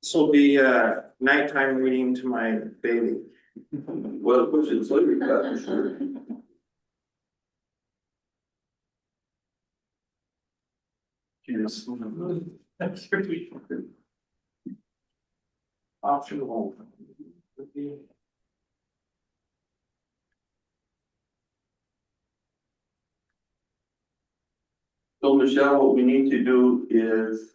This will be a nighttime reading to my baby. Well, push it sleep, that's for sure. Yes. Optional. So Michelle, what we need to do is.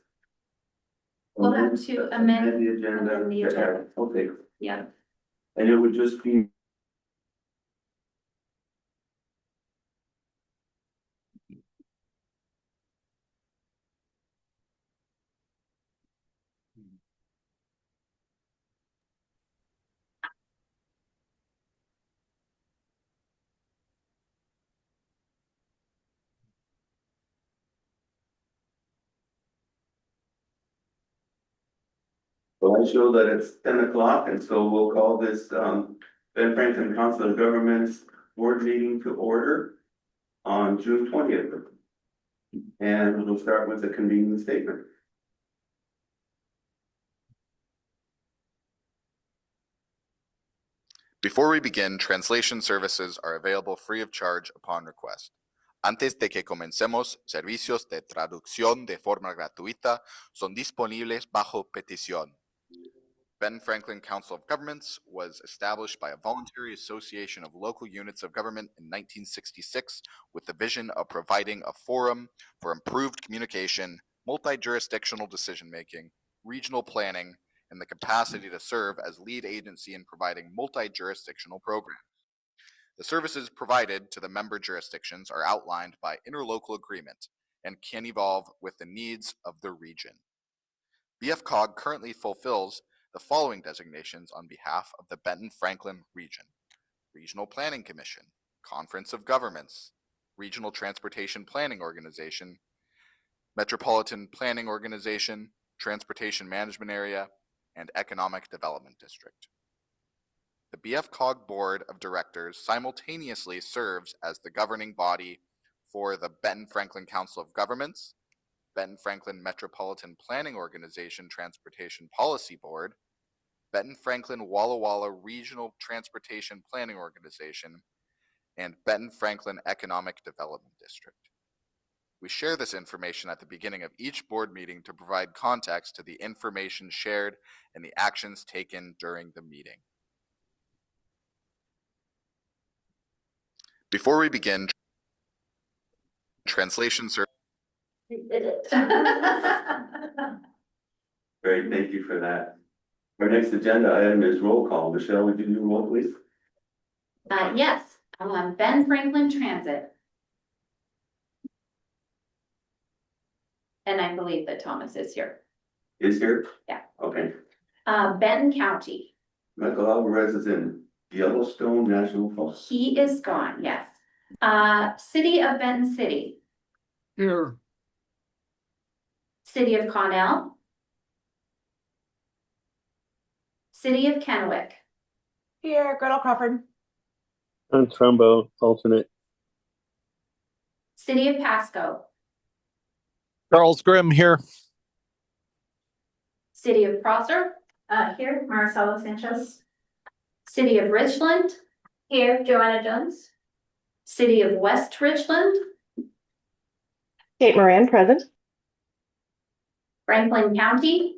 We'll have to amend the agenda. amend the agenda. Okay, Yeah. and it would just be. Well, I show that it's 10 o'clock, and so we'll call this Ben-Franklin Council of Governments Board meeting to order on June 20th. And we'll start with the convening statement. Before we begin, translation services are available free of charge upon request. Antes de que comencemos, servicios de traducción de forma gratuita son disponibles bajo petición. Ben-Franklin Council of Governments was established by a voluntary association of local units of government in 1966 with the vision of providing a forum for improved communication, multi-jurisdictional decision-making, regional planning, and the capacity to serve as lead agency in providing multi-jurisdictional programs. The services provided to the member jurisdictions are outlined by interlocal agreement and can evolve with the needs of the region. BFCOG currently fulfills the following designations on behalf of the Benton-Franklin region: Regional Planning Commission, Conference of Governments, Regional Transportation Planning Organization, Metropolitan Planning Organization, Transportation Management Area, and Economic Development District. The BFCOG Board of Directors simultaneously serves as the governing body for the Benton-Franklin Council of Governments, Benton-Franklin Metropolitan Planning Organization Transportation Policy Board, Benton-Franklin Walla Walla Regional Transportation Planning Organization, and Benton-Franklin Economic Development District. We share this information at the beginning of each board meeting to provide context to the information shared and the actions taken during the meeting. Before we begin, translation service. Great, thank you for that. Our next agenda item is roll call. Michelle, would you do roll, please? Yes, Ben-Franklin Transit. And I believe that Thomas is here. Is here? Yeah. Okay. Benton County. Michael Alvarez is in Yellowstone National Park. He is gone, yes. City of Benton City. Here. City of Connell. City of Kennewick. Here, Gretel Crawford. I'm Trumbo, alternate. City of Pasco. Charles Grimm here. City of Prosser. Here, Marcelo Sanchez. City of Richland. Here, Joanna Jones. City of West Richland. Kate Moran, present. Franklin County.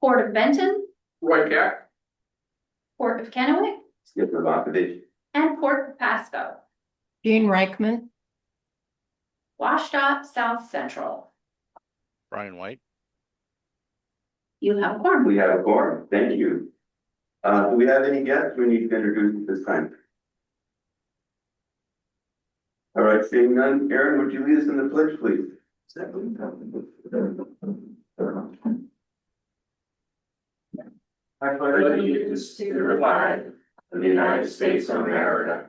Port of Benton. White Cat. Port of Kennewick. Skip Novakovic. And Port of Pasco. Jean Reichman. Washtenaw South Central. Brian White. You have a quorum. We have a quorum. Thank you. Do we have any guests we need to introduce at this time? All right, seeing none, Aaron, would you lead us in the pledge, please? I pledge allegiance to the flag of the United States of America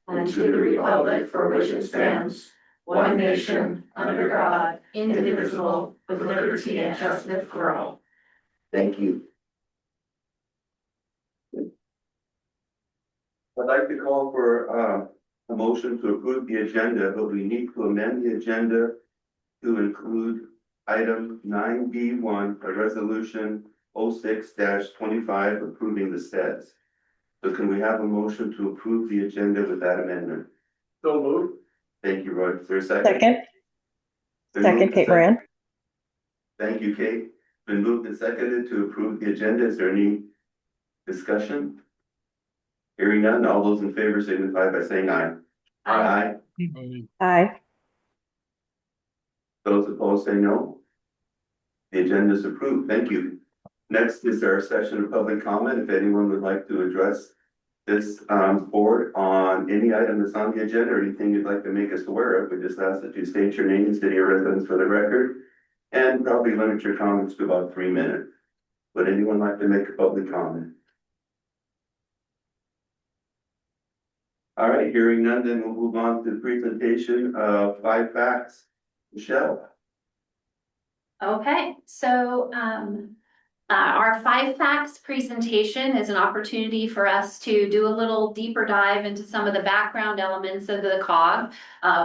and to the republic for which it stands, one nation, under God, indivisible, with liberty and justice for all. Thank you. I'd like to call for a motion to approve the agenda, but we need to amend the agenda to include item 9B1, a resolution 06-25 approving the SEDS. So can we have a motion to approve the agenda with that amendment? So moved. Thank you, Roy. Is there a second? Second. Been moved Second, and Kate Moran. Thank you, Kate. Been moved and seconded to approve the agenda. Is there any discussion? Hearing none, all those in favor signify by saying aye. Aye. Aye. Those opposed say no. The agenda is approved. Thank you. Next is our session of public comment. If anyone would like to address this board on any item that's on the agenda or anything you'd like to make us aware of, we just ask that you state your name and city of residence for the record and probably limit your comments to about 3 minutes. Would anyone like to make a public comment? All right, hearing none, then we'll move on to the presentation of 5 facts. Michelle. Okay, so our 5 facts presentation is an opportunity for us to do a little deeper dive into some of the background elements of the COG.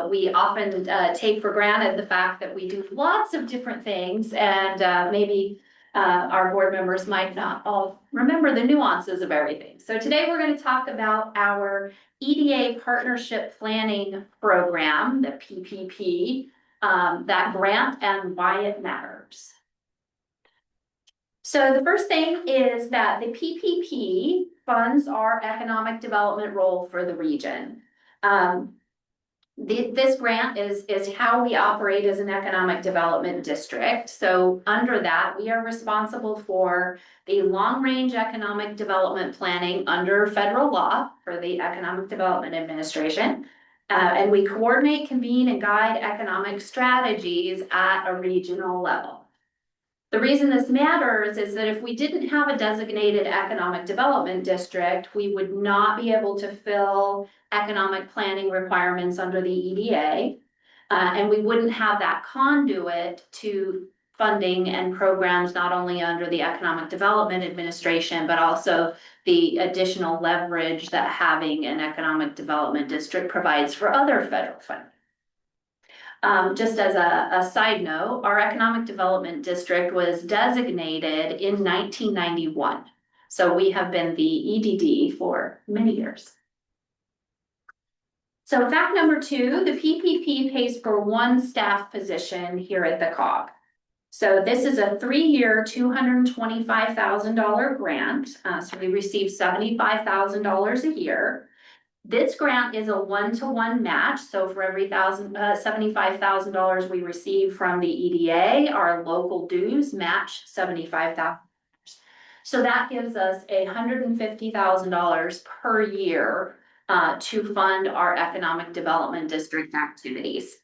We often take for granted the fact that we do lots of different things, and maybe our board members might not all remember the nuances of everything. So today we're going to talk about our EDA Partnership Planning Program, the PPP, that grant and why it matters. So the first thing is that the PPP funds our economic development role for the region. This grant is how we operate as an economic development district. So under that, we are responsible for the long-range economic development planning under federal law for the Economic Development Administration. And we coordinate, convene, and guide economic strategies at a regional level. The reason this matters is that if we didn't have a designated economic development district, we would not be able to fill economic planning requirements under the EDA, and we wouldn't have that conduit to funding and programs not only under the Economic Development Administration, but also the additional leverage that having an economic development district provides for other federal funding. Just as a side note, our economic development district was designated in 1991. So we have been the EDD for many years. So fact number 2, the PPP pays for 1 staff position here at the COG. So this is a 3-year, $225,000 grant. So we receive $75,000 a year. This grant is a 1-to-1 match. So for every $75,000 we receive from the EDA, our local dues match $75,000. So that gives us $150,000 per year to fund our economic development district activities.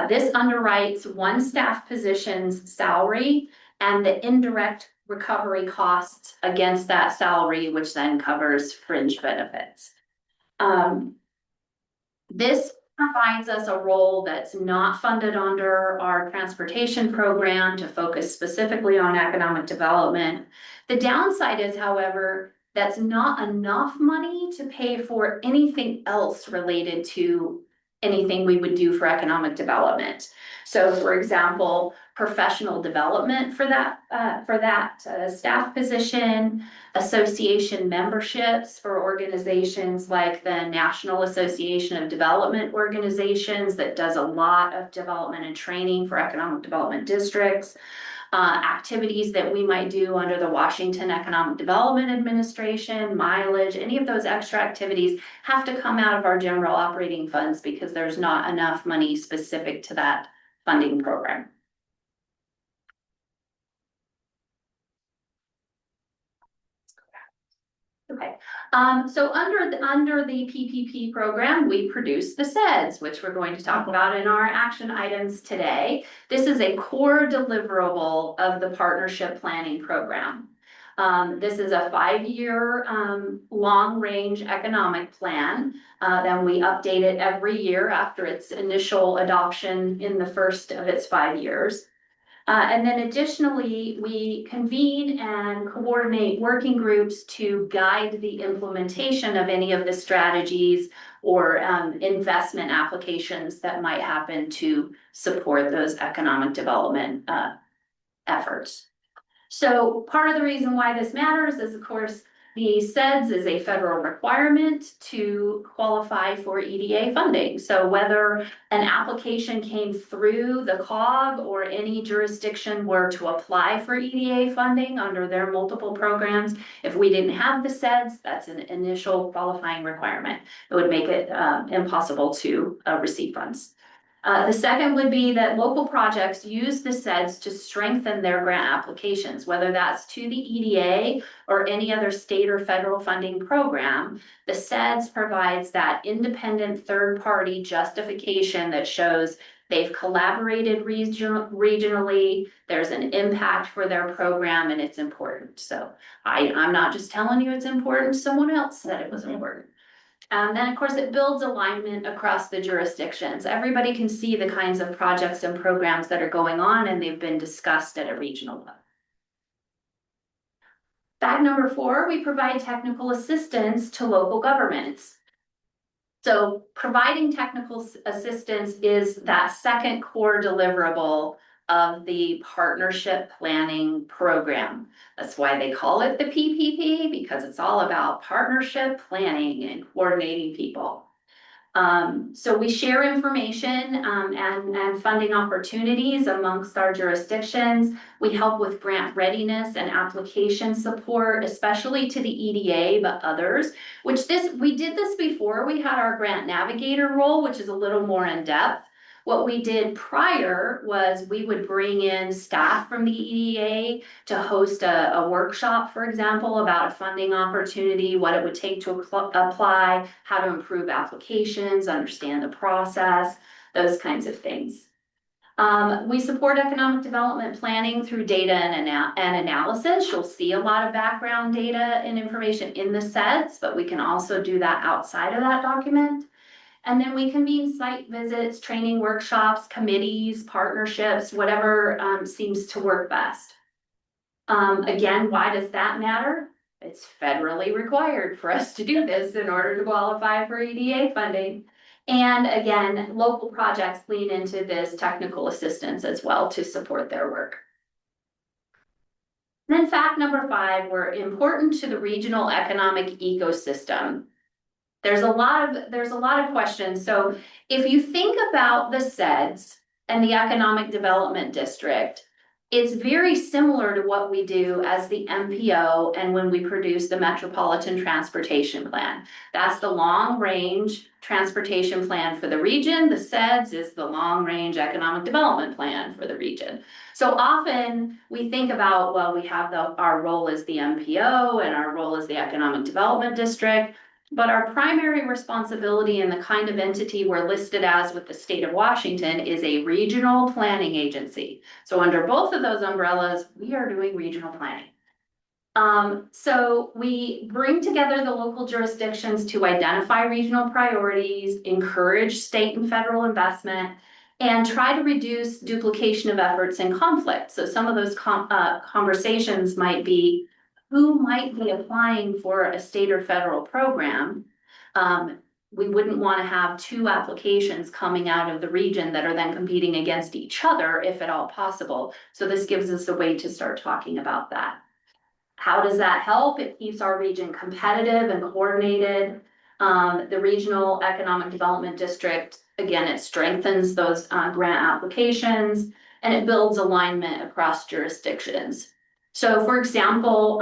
This underwrites 1 staff position's salary and the indirect recovery costs against that salary, which then covers fringe benefits. This provides us a role that's not funded under our transportation program to focus specifically on economic development. The downside is, however, that's not enough money to pay for anything else related to anything we would do for economic development. So for example, professional development for that staff position, association memberships for organizations like the National Association of Development Organizations that does a lot of development and training for economic development districts, activities that we might do under the Washington Economic Development Administration, mileage, any of those extra activities have to come out of our general operating funds because there's not enough money specific to that funding program. Okay, so under the PPP program, we produce the SEDS, which we're going to talk about in our action items today. This is a core deliverable of the partnership planning program. This is a 5-year long-range economic plan. Then we update it every year after its initial adoption in the first of its 5 years. And then additionally, we convene and coordinate working groups to guide the implementation of any of the strategies or investment applications that might happen to support those economic development efforts. So part of the reason why this matters is, of course, the SEDS is a federal requirement to qualify for EDA funding. So whether an application came through the COG or any jurisdiction were to apply for EDA funding under their multiple programs, if we didn't have the SEDS, that's an initial qualifying requirement. It would make it impossible to receive funds. The second would be that local projects use the SEDS to strengthen their grant applications, whether that's to the EDA or any other state or federal funding program. The SEDS provides that independent third-party justification that shows they've collaborated regionally, there's an impact for their program, and it's important. So I'm not just telling you it's important, someone else said it was important. Then, of course, it builds alignment across the jurisdictions. Everybody can see the kinds of projects and programs that are going on, and they've been discussed at a regional level. Fact number 4, we provide technical assistance to local governments. So providing technical assistance is that second core deliverable of the partnership planning program. That's why they call it the PPP, because it's all about partnership planning and coordinating people. So we share information and funding opportunities amongst our jurisdictions. We help with grant readiness and application support, especially to the EDA, but others, we did this before we had our grant navigator role, which is a little more in depth. What we did prior was we would bring in staff from the EDA to host a workshop, for example, about a funding opportunity, what it would take to apply, how to improve applications, understand the process, those kinds of things. We support economic development planning through data and analysis. You'll see a lot of background data and information in the SEDS, but we can also do that outside of that document. And then we convene site visits, training workshops, committees, partnerships, whatever seems to work best. Again, why does that matter? It's federally required for us to do this in order to qualify for EDA funding. And again, local projects lean into this technical assistance as well to support their work. Then fact number 5, we're important to the regional economic ecosystem. There's a lot of questions. So if you think about the SEDS and the Economic Development District, it's very similar to what we do as the MPO and when we produce the Metropolitan Transportation Plan. That's the long-range transportation plan for the region. The SEDS is the long-range economic development plan for the region. So often we think about, well, we have our role as the MPO and our role as the Economic Development District. But our primary responsibility and the kind of entity we're listed as with the state of Washington is a regional planning agency. So under both of those umbrellas, we are doing regional planning. So we bring together the local jurisdictions to identify regional priorities, encourage state and federal investment, and try to reduce duplication of efforts and conflict. So some of those conversations might be, who might be applying for a state or federal program? We wouldn't want to have 2 applications coming out of the region that are then competing against each other, if at all possible. So this gives us a way to start talking about that. How does that help? It keeps our region competitive and coordinated. The Regional Economic Development District, again, it strengthens those grant applications, and it builds alignment across jurisdictions. So for example,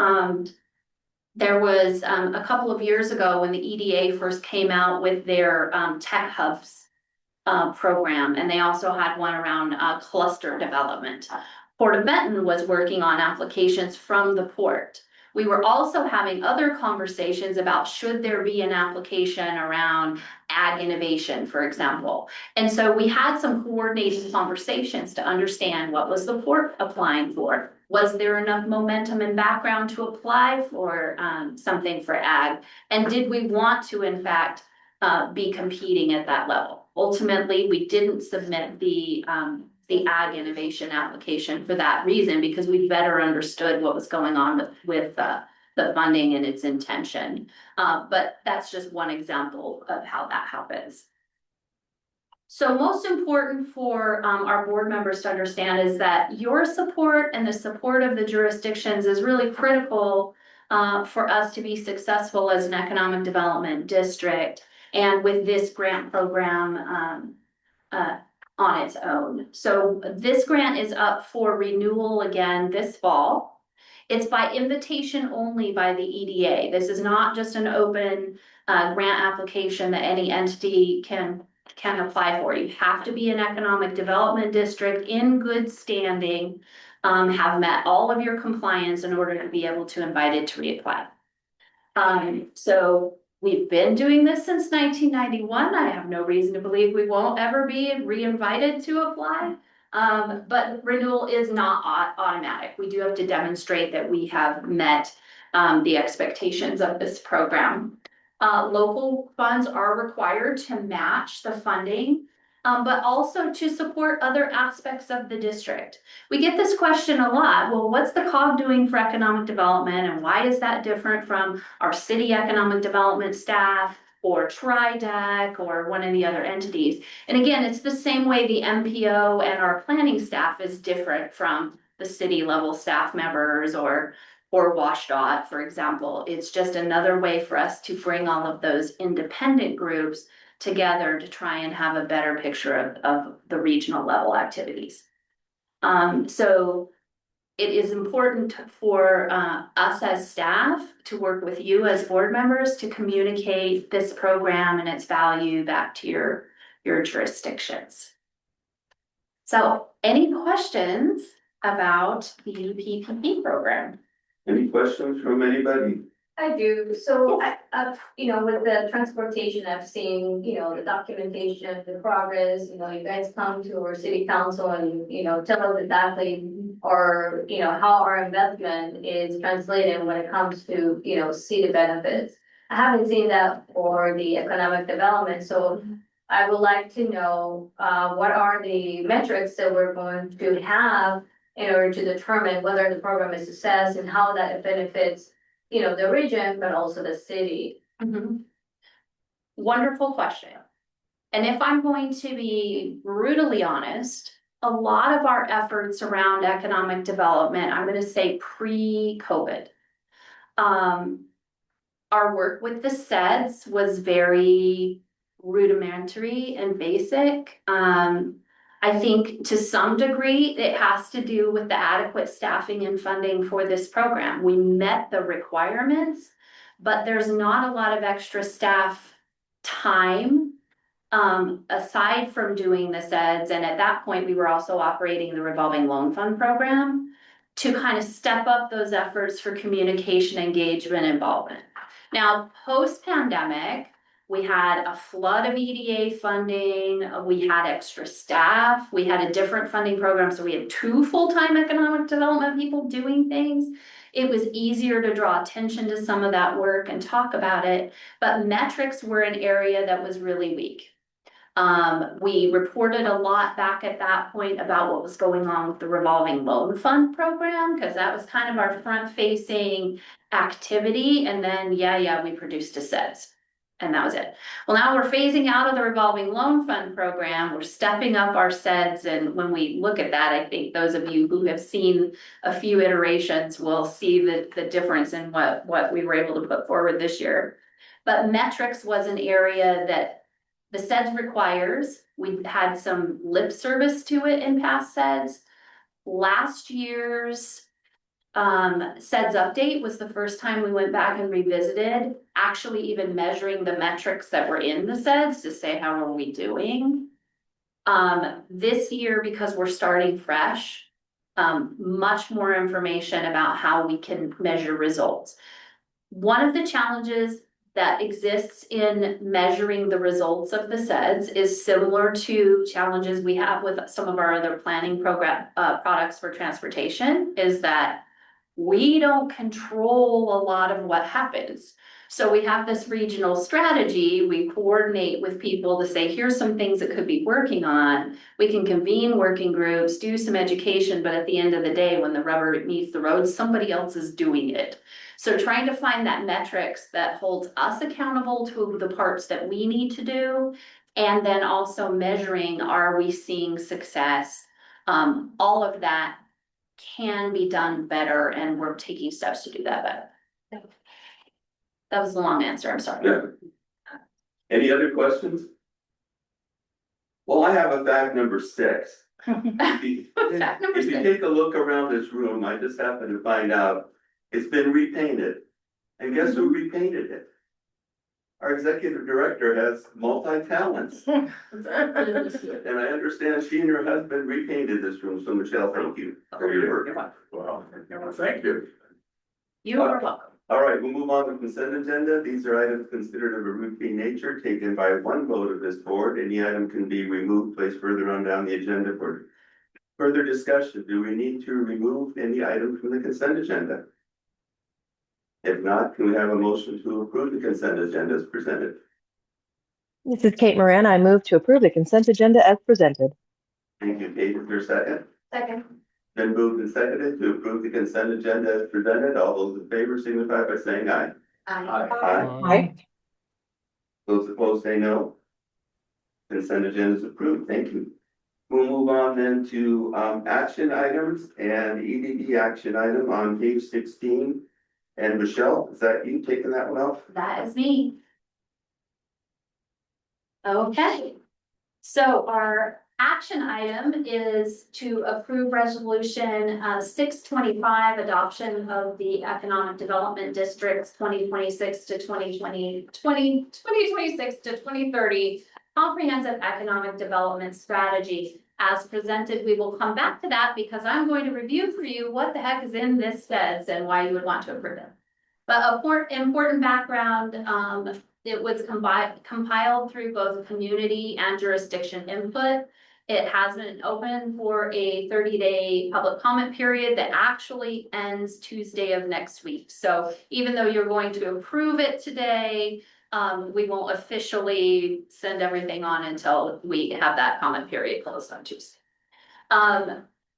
there was a couple of years ago when the EDA first came out with their tech hubs program, and they also had one around cluster development. Port of Benton was working on applications from the port. We were also having other conversations about should there be an application around ag innovation, for example. And so we had some coordinated conversations to understand what was the port applying for. Was there enough momentum and background to apply for something for ag? And did we want to, in fact, be competing at that level? Ultimately, we didn't submit the ag innovation application for that reason, because we better understood what was going on with the funding and its intention. But that's just one example of how that happens. So most important for our board members to understand is that your support and the support of the jurisdictions is really critical for us to be successful as an economic development district and with this grant program on its own. So this grant is up for renewal again this fall. It's by invitation only by the EDA. This is not just an open grant application that any entity can apply for. You have to be an economic development district in good standing, have met all of your compliance in order to be able to invite it to reapply. So we've been doing this since 1991. I have no reason to believe we won't ever be re-invited to apply. But renewal is not automatic. We do have to demonstrate that we have met the expectations of this program. Local funds are required to match the funding, but also to support other aspects of the district. We get this question a lot. Well, what's the COG doing for economic development, and why is that different from our city economic development staff or TriDeck or one of the other entities? And again, it's the same way the MPO and our planning staff is different from the city level staff members or WashDOT, for example. It's just another way for us to bring all of those independent groups together to try and have a better picture of the regional level activities. So it is important for us as staff to work with you as board members to communicate this program and its value back to your jurisdictions. So any questions about the PPP program? Any questions from anybody? I do. So you know, with the transportation, I've seen, you know, the documentation, the progress, you know, you guys come to our city council and, you know, tell us exactly or, you know, how our investment is translated when it comes to, you know, city benefits. I haven't seen that for the economic development. So I would like to know, what are the metrics that we're going to have in order to determine whether the program is a success and how that benefits, you know, the region, but also the city. Wonderful question. And if I'm going to be brutally honest, a lot of our efforts around economic development, I'm going to say pre-COVID, our work with the SEDS was very rudimentary and basic. I think to some degree, it has to do with the adequate staffing and funding for this program. We met the requirements, but there's not a lot of extra staff time aside from doing the SEDS. And at that point, we were also operating the revolving loan fund program to kind of step up those efforts for communication, engagement, involvement. Now, post-pandemic, we had a flood of EDA funding, we had extra staff, we had a different funding program, so we had 2 full-time economic development people doing things. It was easier to draw attention to some of that work and talk about it, but metrics were an area that was really weak. We reported a lot back at that point about what was going on with the revolving loan fund program, because that was kind of our front-facing activity, and then we produced a SEDS. And that was it. Well, now we're phasing out of the revolving loan fund program. We're stepping up our SEDS. And when we look at that, I think those of you who have seen a few iterations will see the difference in what we were able to put forward this year. But metrics was an area that the SEDS requires. We had some lip service to it in past SEDS. Last year's SEDS update was the first time we went back and revisited, actually even measuring the metrics that were in the SEDS to say, how are we doing? This year, because we're starting fresh, much more information about how we can measure results. One of the challenges that exists in measuring the results of the SEDS is similar to challenges we have with some of our other planning program products for transportation, is that we don't control a lot of what happens. So we have this regional strategy, we coordinate with people to say, here's some things that could be working on. We can convene working groups, do some education, but at the end of the day, when the rubber meets the road, somebody else is doing it. So trying to find that metrics that holds us accountable to the parts that we need to do. And then also measuring, are we seeing success? All of that can be done better, and we're taking steps to do that better. That was the long answer, I'm sorry. Yeah. Any other questions? Well, I have a fact number 6. Fact number If you 6. take a look around this room, I just happened to find out it's been repainted. And guess who repainted it? Our executive director has multi-talents. And I understand she and her husband repainted this room, so Michelle, thank you for your work. Well, thank you. You are welcome. All right, we'll move on to consent agenda. These are items considered of a routine nature, taken by one vote of this board. Any item can be removed, placed further on down the agenda for further discussion. Do we need to remove any item from the consent agenda? If not, can we have a motion to approve the consent agenda as presented? This is Kate Moran. I move to approve the consent agenda as presented. Thank you, Kate. Is there a second? Second. Been moved and seconded to approve the consent agenda as presented. All those in favor signify by saying aye. Aye. Aye. Those opposed say no. Consent agenda is approved. Thank you. We'll move on then to action items and EDD action item on page 16. And Michelle, is that you taking that one off? That is me. Okay, so our action item is to approve resolution 625, adoption of the Economic Development District's 2026 to 2030 Comprehensive Economic Development Strategy. As presented, we will come back to that because I'm going to review for you what the heck is in this says and why you would want to approve it. But important background, it was compiled through both community and jurisdiction input. It has been open for a 30-day public comment period that actually ends Tuesday of next week. So even though you're going to approve it today, we won't officially send everything on until we have that comment period closed on Tuesday.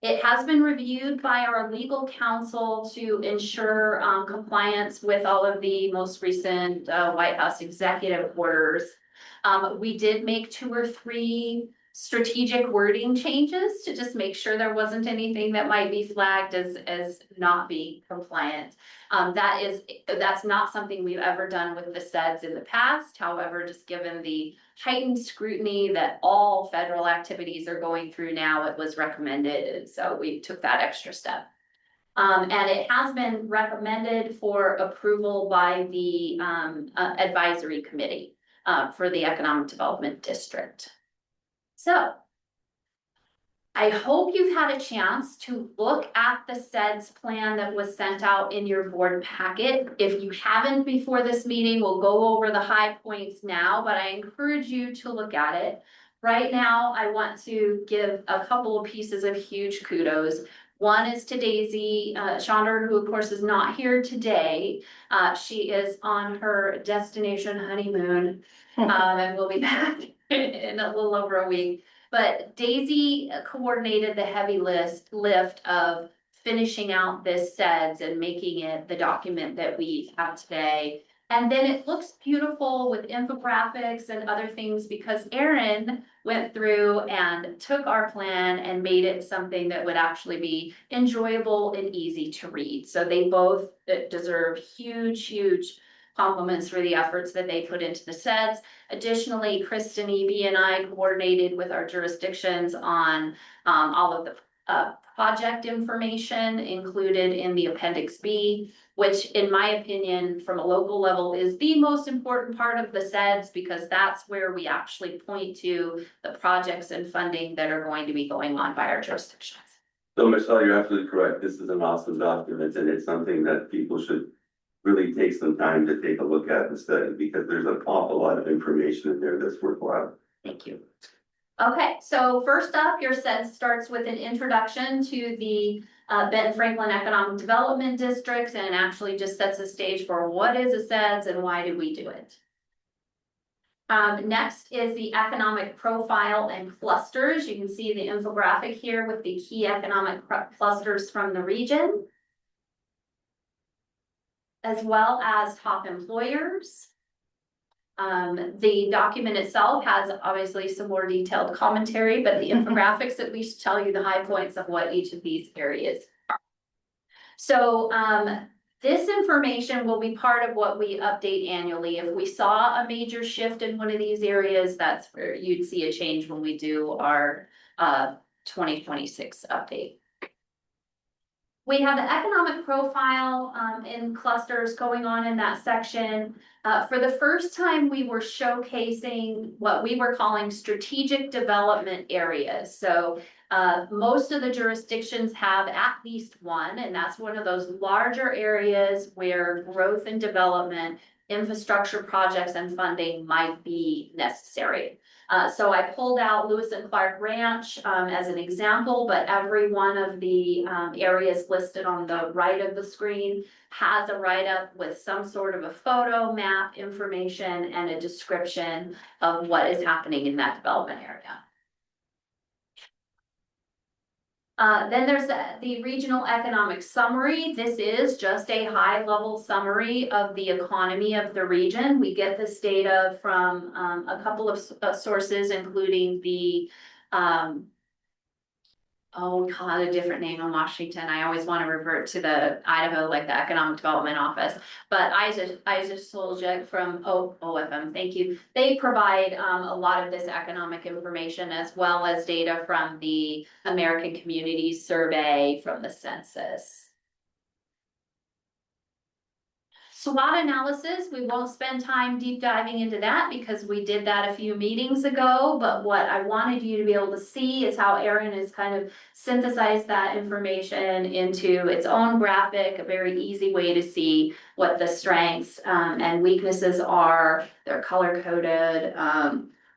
It has been reviewed by our legal counsel to ensure compliance with all of the most recent White House executive orders. We did make 2 or 3 strategic wording changes to just make sure there wasn't anything that might be flagged as not being compliant. That's not something we've ever done with the SEDS in the past. However, just given the heightened scrutiny that all federal activities are going through now, it was recommended, and so we took that extra step. And it has been recommended for approval by the advisory committee for the Economic Development District. So I hope you've had a chance to look at the SEDS plan that was sent out in your board packet. If you haven't before this meeting, we'll go over the high points now, but I encourage you to look at it. Right now, I want to give a couple of pieces of huge kudos. One is to Daisy Chandler, who of course is not here today. She is on her destination honeymoon and will be back in a little over a week. But Daisy coordinated the heavy lift of finishing out this SEDS and making it the document that we have today. And then it looks beautiful with infographics and other things because Erin went through and took our plan and made it something that would actually be enjoyable and easy to read. So they both deserve huge compliments for the efforts that they put into the SEDS. Additionally, Kristen, Eby, and I coordinated with our jurisdictions on all of the project information included in the Appendix B, which in my opinion, from a local level, is the most important part of the SEDS because that's where we actually point to the projects and funding that are going to be going on by our jurisdictions. So Michelle, you're absolutely correct. This is an awesome document and it's something that people should really take some time to take a look at and study because there's an awful lot of information in there that's worthwhile. Thank you. Okay, so first up, your SEDS starts with an introduction to the Benton-Franklin Economic Development District, and actually just sets the stage for what is a SEDS and why do we do it. Next is the economic profile and clusters. You can see the infographic here with the key economic clusters from the region, as well as top employers. The document itself has obviously some more detailed commentary, but the infographics at least tell you the high points of what each of these areas are. So, this information will be part of what we update annually. If we saw a major shift in one of these areas, that's where you'd see a change when we do our 2026 update. We have the economic profile in clusters going on in that section. For the first time, we were showcasing what we were calling strategic development areas. So most of the jurisdictions have at least one, and that's one of those larger areas where growth and development, infrastructure projects and funding might be necessary. So I pulled out Lewis and Clark Ranch as an example, but every one of the areas listed on the right of the screen has a write-up with some sort of a photo, map, information, and a description of what is happening in that development area. Then there's the regional economic summary. This is just a high-level summary of the economy of the region. We get this data from a couple of sources, including the oh god, a different name in Washington. I always want to revert to the Idaho, like the Economic Development Office, but Isaac Soljek from OFM, thank you. They provide a lot of this economic information as well as data from the American Communities Survey, from the census. SWOT analysis, we won't spend time deep diving into that because we did that a few meetings ago, but what I wanted you to be able to see is how Erin has kind of synthesized that information into its own graphic, a very easy way to see what the strengths and weaknesses are. They're color-coded,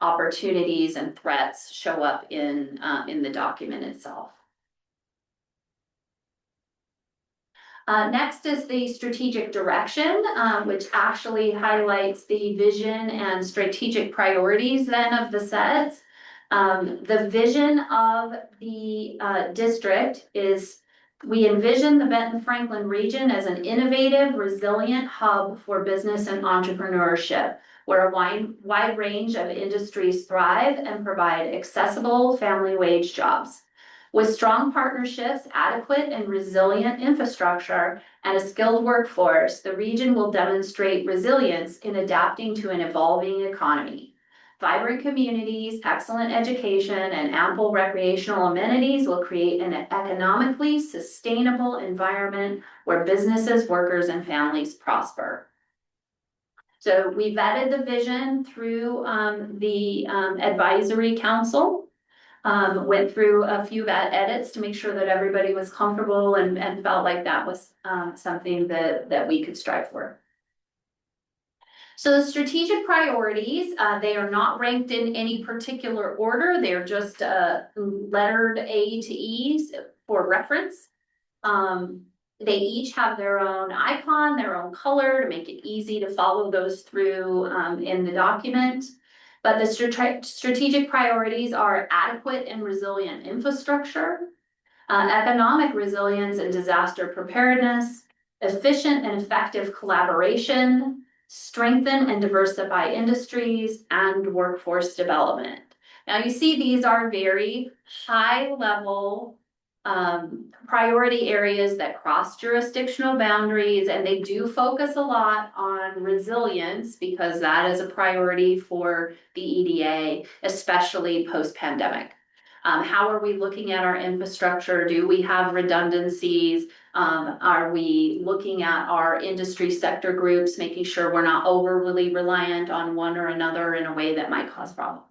opportunities and threats show up in the document itself. Next is the strategic direction, which actually highlights the vision and strategic priorities then of the SEDS. The vision of the district is we envision the Benton-Franklin region as an innovative, resilient hub for business and entrepreneurship, where a wide range of industries thrive and provide accessible family wage jobs. With strong partnerships, adequate and resilient infrastructure, and a skilled workforce, the region will demonstrate resilience in adapting to an evolving economy. Vibrant communities, excellent education, and ample recreational amenities will create an economically sustainable environment where businesses, workers, and families prosper. So we vetted the vision through the advisory council. Went through a few edits to make sure that everybody was comfortable and felt like that was something that we could strive for. So the strategic priorities, they are not ranked in any particular order. They're just lettered A to E for reference. They each have their own icon, their own color to make it easy to follow those through in the document. But the strategic priorities are adequate and resilient infrastructure, economic resilience and disaster preparedness, efficient and effective collaboration, strengthen and diversify industries, and workforce development. Now you see these are very high level priority areas that cross jurisdictional boundaries, and they do focus a lot on resilience because that is a priority for the EDA, especially post-pandemic. How are we looking at our infrastructure? Do we have redundancies? Are we looking at our industry sector groups, making sure we're not overly reliant on one or another in a way that might cause problems?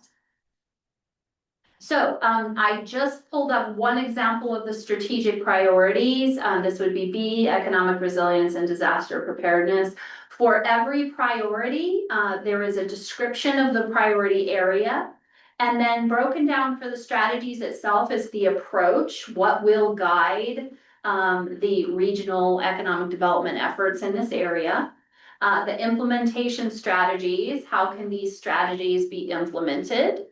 So I just pulled up one example of the strategic priorities. This would be B, economic resilience and disaster preparedness. For every priority, there is a description of the priority area. And then broken down for the strategies itself is the approach, what will guide the regional economic development efforts in this area. The implementation strategies, how can these strategies be implemented?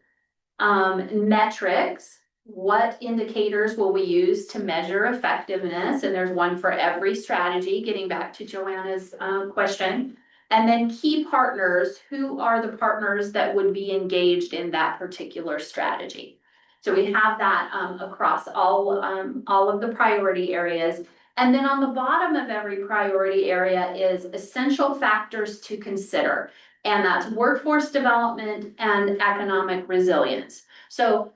Metrics, what indicators will we use to measure effectiveness? And there's one for every strategy, getting back to Joanna's question. And then key partners, who are the partners that would be engaged in that particular strategy? So we have that across all of the priority areas. And then on the bottom of every priority area is essential factors to consider. And that's workforce development and economic resilience. So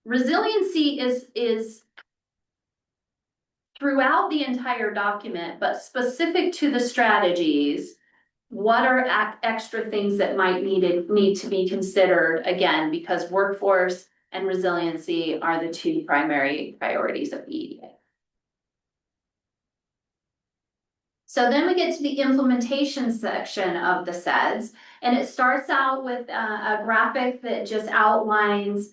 resiliency is throughout the entire document, but specific to the strategies, what are extra things that might need to be considered, again, because workforce and resiliency are the two primary priorities of the EDA. So then we get to the implementation section of the SEDS, and it starts out with a graphic that just outlines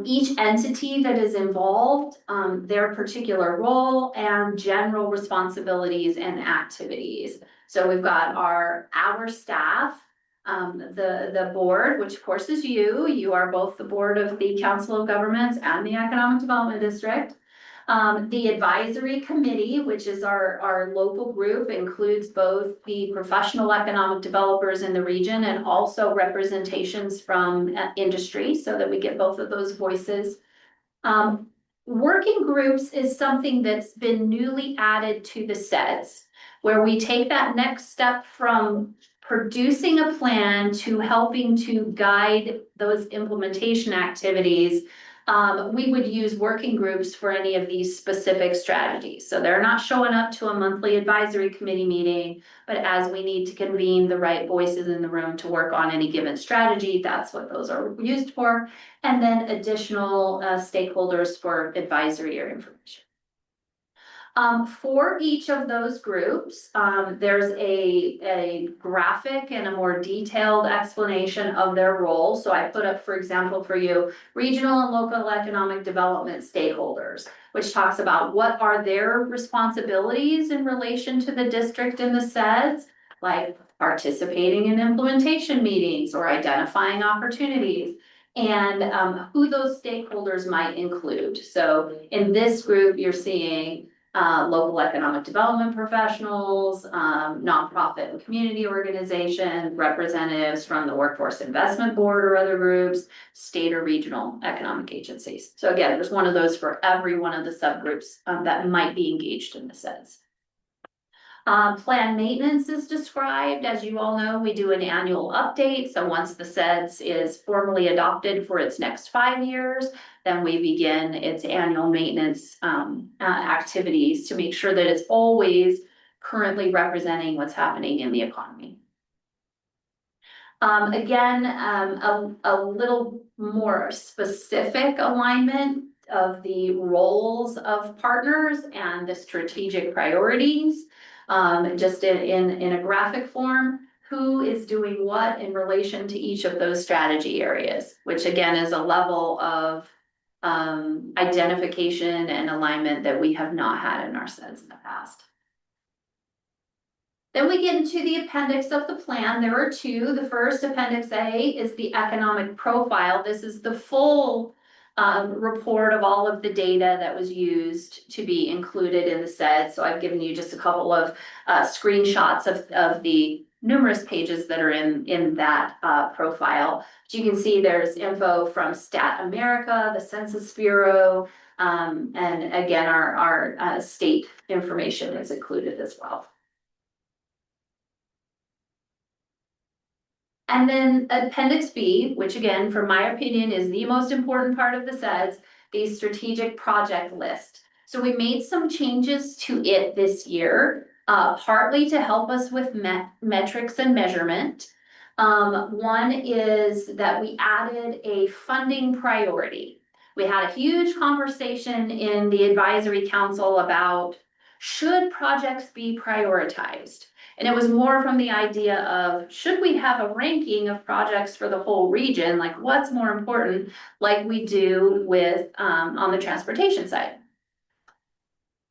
each entity that is involved, their particular role and general responsibilities and activities. So we've got our staff, the board, which of course is you are both the board of the Council of Governments and the Economic Development District. The advisory committee, which is our local group, includes both the professional economic developers in the region and also representations from industry, so that we get both of those voices. Working groups is something that's been newly added to the SEDS, where we take that next step from producing a plan to helping to guide those implementation activities. We would use working groups for any of these specific strategies. So they're not showing up to a monthly advisory committee meeting, but as we need to convene the right voices in the room to work on any given strategy, that's what those are used for. And then additional stakeholders for advisory or information. For each of those groups, there's a graphic and a more detailed explanation of their role. So I put up, for example, for you, regional and local economic development stakeholders, which talks about what are their responsibilities in relation to the district and the SEDS, like participating in implementation meetings or identifying opportunities, and who those stakeholders might include. So in this group, you're seeing local economic development professionals, nonprofit and community organizations, representatives from the Workforce Investment Board or other groups, state or regional economic agencies. So again, there's one of those for every one of the subgroups that might be engaged in the SEDS. Plan maintenance is described. As you all know, we do an annual update. So once the SEDS is formally adopted for its next 5 years, then we begin its annual maintenance activities to make sure that it's always currently representing what's happening in the economy. Again, a little more specific alignment of the roles of partners and the strategic priorities. Just in a graphic form, who is doing what in relation to each of those strategy areas, which again is a level of identification and alignment that we have not had in our SEDS in the past. Then we get into the appendix of the plan. There are two. The first, Appendix A, is the economic profile. This is the full report of all of the data that was used to be included in the SED. So I've given you just a couple of screenshots of the numerous pages that are in that profile. But you can see there's info from Stat America, the Census Bureau, and again, our state information is included as well. And then Appendix B, which again, from my opinion, is the most important part of the SEDS, the strategic project list. So we made some changes to it this year, partly to help us with metrics and measurement. One is that we added a funding priority. We had a huge conversation in the advisory council about should projects be prioritized? And it was more from the idea of, should we have a ranking of projects for the whole region? Like what's more important, like we do with on the transportation side.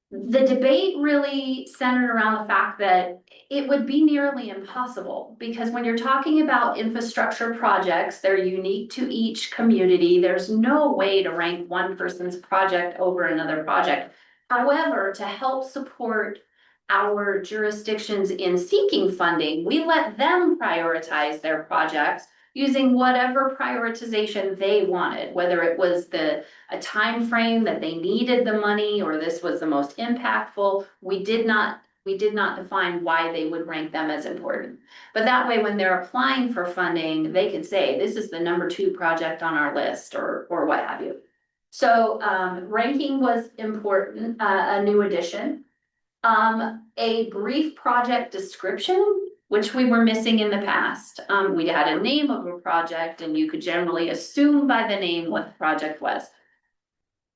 The debate really centered around the fact that it would be nearly impossible, because when you're talking about infrastructure projects, they're unique to each community. There's no way to rank one person's project over another project. However, to help support our jurisdictions in seeking funding, we let them prioritize their projects using whatever prioritization they wanted, whether it was a time frame that they needed the money, or this was the most impactful. We did not define why they would rank them as important. But that way, when they're applying for funding, they can say, this is the number 2 project on our list, or what have you. So ranking was important, a new addition. A brief project description, which we were missing in the past. We had a name of a project, and you could generally assume by the name what the project was.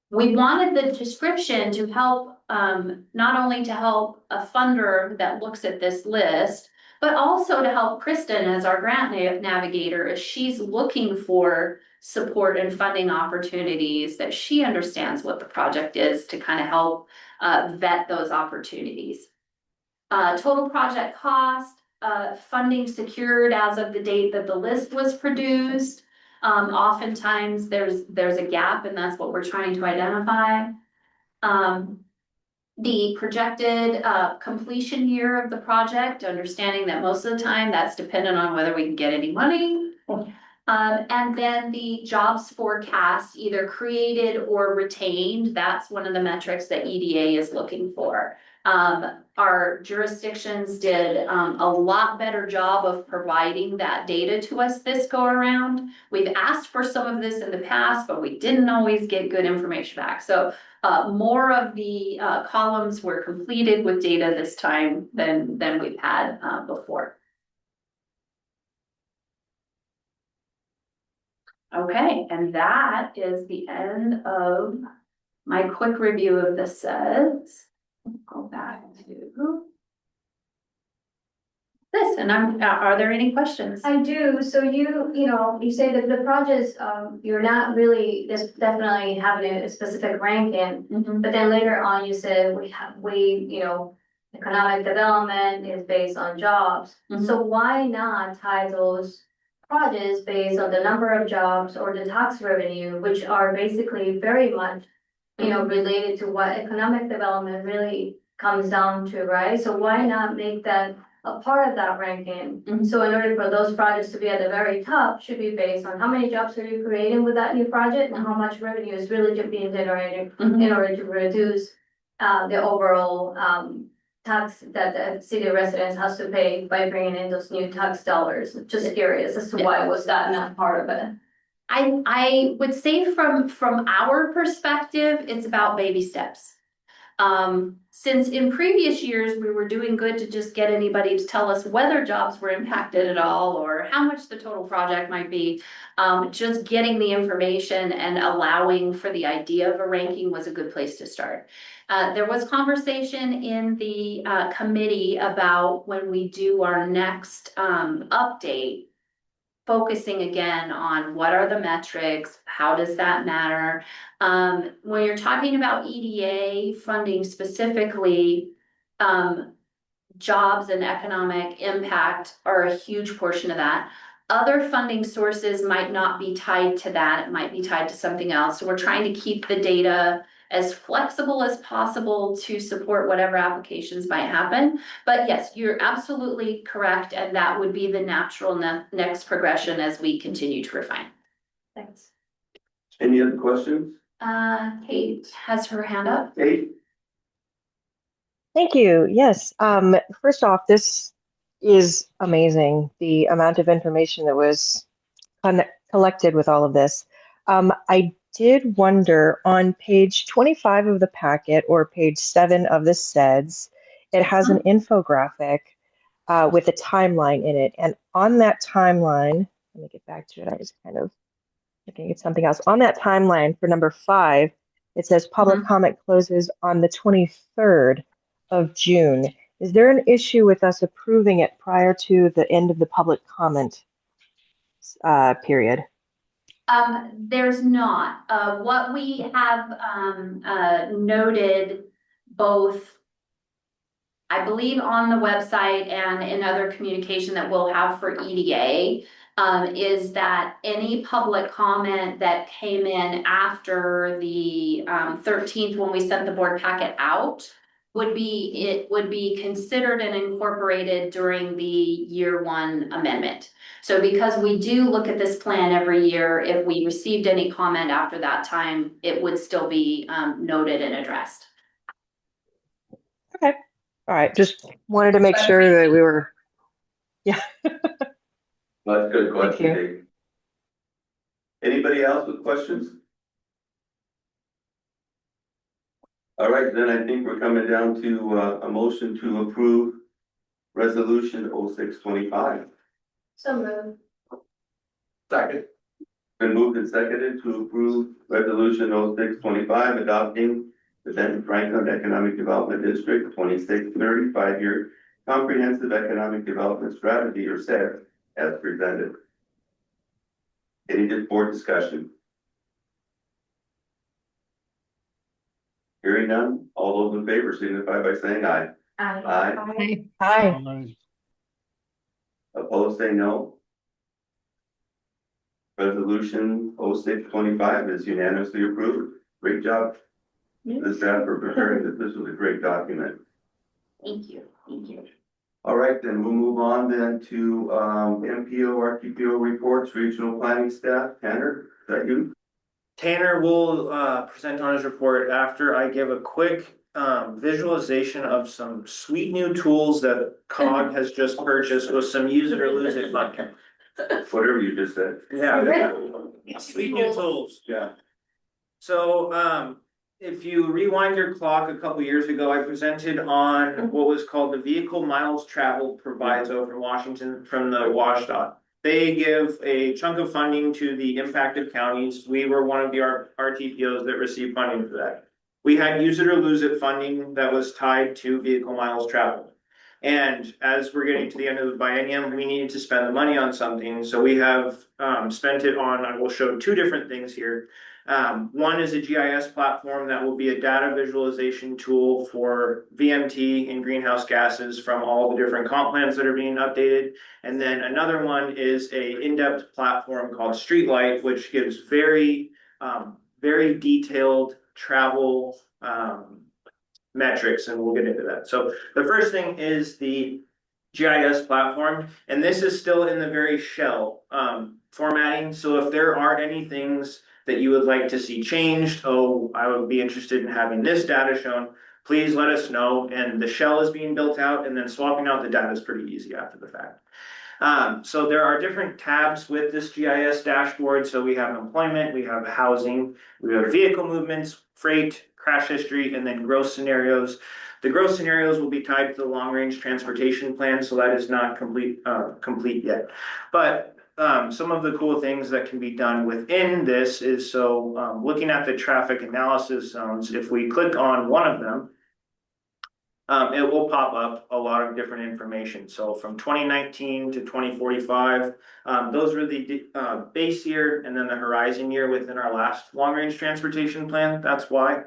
We wanted the description to help, not only to help a funder that looks at this list, but also to help Kristen as our grant navigator as she's looking for support and funding opportunities, that she understands what the project is to kind of help vet those opportunities. Total project cost, funding secured as of the date that the list was produced. Oftentimes there's a gap, and that's what we're trying to identify. The projected completion year of the project, understanding that most of the time that's dependent on whether we can get any money. And then the jobs forecast, either created or retained, that's one of the metrics that EDA is looking for. Our jurisdictions did a lot better job of providing that data to us this go around. We've asked for some of this in the past, but we didn't always get good information back. So more of the columns were completed with data this time than we've had before. Okay, and that is the end of my quick review of the sets. Go back to this, and are there any questions? I do. So you say that the projects, you're not really just definitely having a specific ranking, but then later on you said economic development is based on jobs. So why not tie those projects based on the number of jobs or the tax revenue, which are basically very much, related to what economic development really comes down to, right? So why not make that a part of that ranking? So in order for those projects to be at the very top, should be based on how many jobs are you creating with that new project, and how much revenue is really being generated in order to reduce the overall tax that the city residents has to pay by bringing in those new tax dollars. Just curious as to why was that not part of it? I would say from our perspective, it's about baby steps. Since in previous years, we were doing good to just get anybody to tell us whether jobs were impacted at all, or how much the total project might be. Just getting the information and allowing for the idea of a ranking was a good place to start. There was conversation in the committee about when we do our next update, focusing again on what are the metrics, how does that matter? When you're talking about EDA funding specifically, jobs and economic impact are a huge portion of that. Other funding sources might not be tied to that, it might be tied to something else. So we're trying to keep the data as flexible as possible to support whatever applications might happen. But yes, you're absolutely correct, and that would be the natural next progression as we continue to refine. Thanks. Any other questions? Kate has her hand up. Kate? Thank you. Yes. First off, this is amazing, the amount of information that was collected with all of this. I did wonder on page 25 of the packet, or page 7 of the SEDS, it has an infographic with a timeline in it. And on that timeline, let me get back to it. I was kind of looking at something else. On that timeline for number 5, it says public comment closes on the 23rd of June. Is there an issue with us approving it prior to the end of the public comment period? There's not. What we have noted both, I believe on the website and in other communication that we'll have for EDA, is that any public comment that came in after the 13th, when we sent the board packet out, would be considered and incorporated during the year one amendment. So because we do look at this plan every year, if we received any comment after that time, it would still be noted and addressed. Okay. All right. Just wanted to make sure that we were. Yeah. That's a good Thank question, you. Dave. Anybody else with questions? All right, then I think we're coming down to a motion to approve resolution 0625. So moved. Second. Been moved and seconded to approve resolution 0625, adopting the Benton-Franklin Economic Development District 2630 5-year comprehensive economic development strategy, or SED, as presented. Any board discussion? Hearing none, all those in favor signify by saying aye. Aye. Hi. Opposed, say no. Resolution 0625 is unanimously approved. Great job, the staff, for preparing this. This was a great document. Thank you. Thank you. All right, then we'll move on then to MPO, RTPO reports, regional planning staff. Tanner, is that you? Tanner will present on his report after I give a quick visualization of some sweet new tools that COG has just purchased with some use it or lose it button. Whatever you just said. Yeah. Sweet new tools. Yeah. So if you rewind your clock a couple years ago, I presented on what was called the vehicle miles traveled proviso from Washington, from the WashDOT. They give a chunk of funding to the impacted counties. We were one of the RTPOs that received funding for that. We had use it or lose it funding that was tied to vehicle miles traveled. And as we're getting to the end of the biennium, we needed to spend the money on something. So we have spent it on, I will show two different things here. One is a GIS platform that will be a data visualization tool for VMT and greenhouse gases from all the different comp plans that are being updated. And then another one is a in-depth platform called Streetlight, which gives very detailed travel metrics, and we'll get into that. So the first thing is the GIS platform, and this is still in the very shell formatting. So if there are any things that you would like to see changed, I would be interested in having this data shown, please let us know. And the shell is being built out, and then swapping out the data is pretty easy after the fact. So there are different tabs with this GIS dashboard. So we have employment, we have housing, we have vehicle movements, freight, crash history, and then growth scenarios. The growth scenarios will be tied to the long-range transportation plan, so that is not complete yet. But some of the cool things that can be done within this is, looking at the traffic analysis zones, if we click on one of them, it will pop up a lot of different information. So from 2019 to 2045, those were the base year and then the horizon year within our last long-range transportation plan. That's why.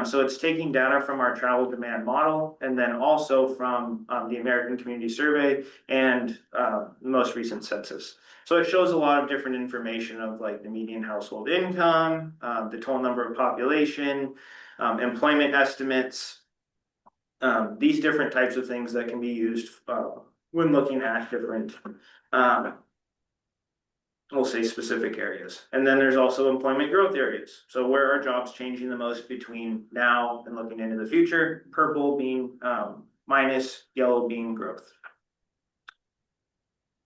So it's taking data from our travel demand model, and then also from the American Community Survey and the most recent census. So it shows a lot of different information of like the median household income, the total number of population, employment estimates, these different types of things that can be used when looking at different, we'll say specific areas. And then there's also employment growth areas. So where are jobs changing the most between now and looking into the future? Purple being minus, yellow being growth.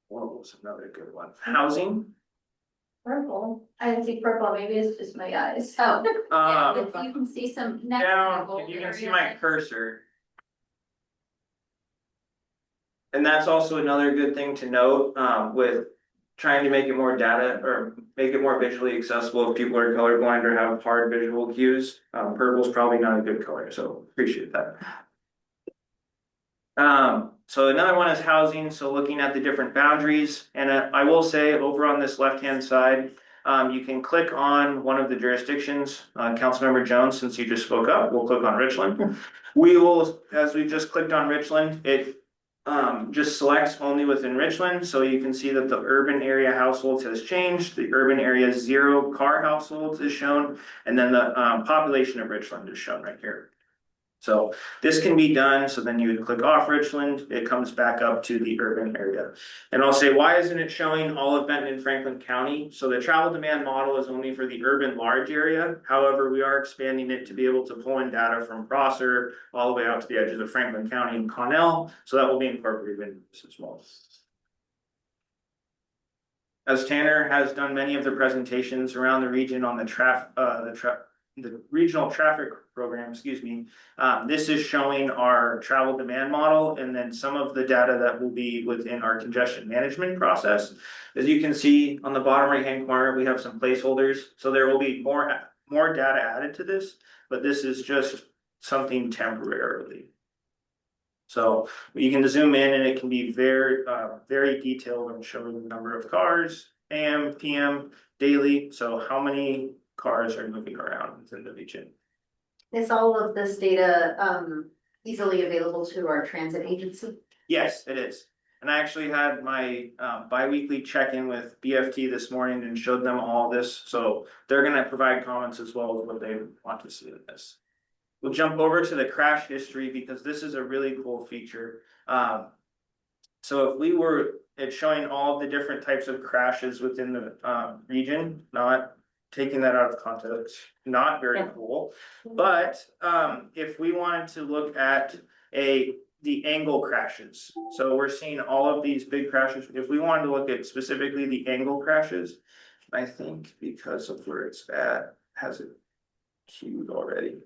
What was another good one? Housing. Purple. I didn't see purple. Maybe it's just my eyes. Oh, yeah, if you can see some next Down, to if you can see area. my cursor. And that's also another good thing to note with trying to make it more data or make it more visually accessible if people are colorblind or have hard visual cues. Purple is probably not a good color, so appreciate that. So another one is housing. So looking at the different boundaries, and I will say over on this left-hand side, you can click on one of the jurisdictions. Councilmember Jones, since you just spoke up, we'll click on Richland. We will, as we just clicked on Richland, it just selects only within Richland. So you can see that the urban area households has changed. The urban area 0 car households is shown. And then the population of Richland is shown right here. So this can be done. So then you would click off Richland, it comes back up to the urban area. And I'll say, why isn't it showing all of Benton-Franklin County? So the travel demand model is only for the urban large area. However, we are expanding it to be able to pull in data from Prosser all the way out to the edges of Franklin County and Connell. So that will be incorporated into this as well. As Tanner has done many of the presentations around the region on the regional traffic program, excuse me. This is showing our travel demand model and then some of the data that will be within our congestion management process. As you can see on the bottom right hand corner, we have some placeholders. So there will be more data added to this, but this is just something temporarily. So you can zoom in and it can be very, very detailed and showing the number of cars, AM, PM, daily. So how many cars are moving around within the region. Is all of this data easily available to our transit agency? Yes, it is. And I actually had my bi-weekly check-in with BFT this morning and showed them all this. So they're going to provide comments as well as what they want to see in this. We'll jump over to the crash history because this is a really cool feature. So if we were, it's showing all the different types of crashes within the region, not taking that out of context, not very cool. But if we wanted to look at the angle crashes, so we're seeing all of these big crashes. If we wanted to look at specifically the angle crashes, I think because of where it's at, has it queued already.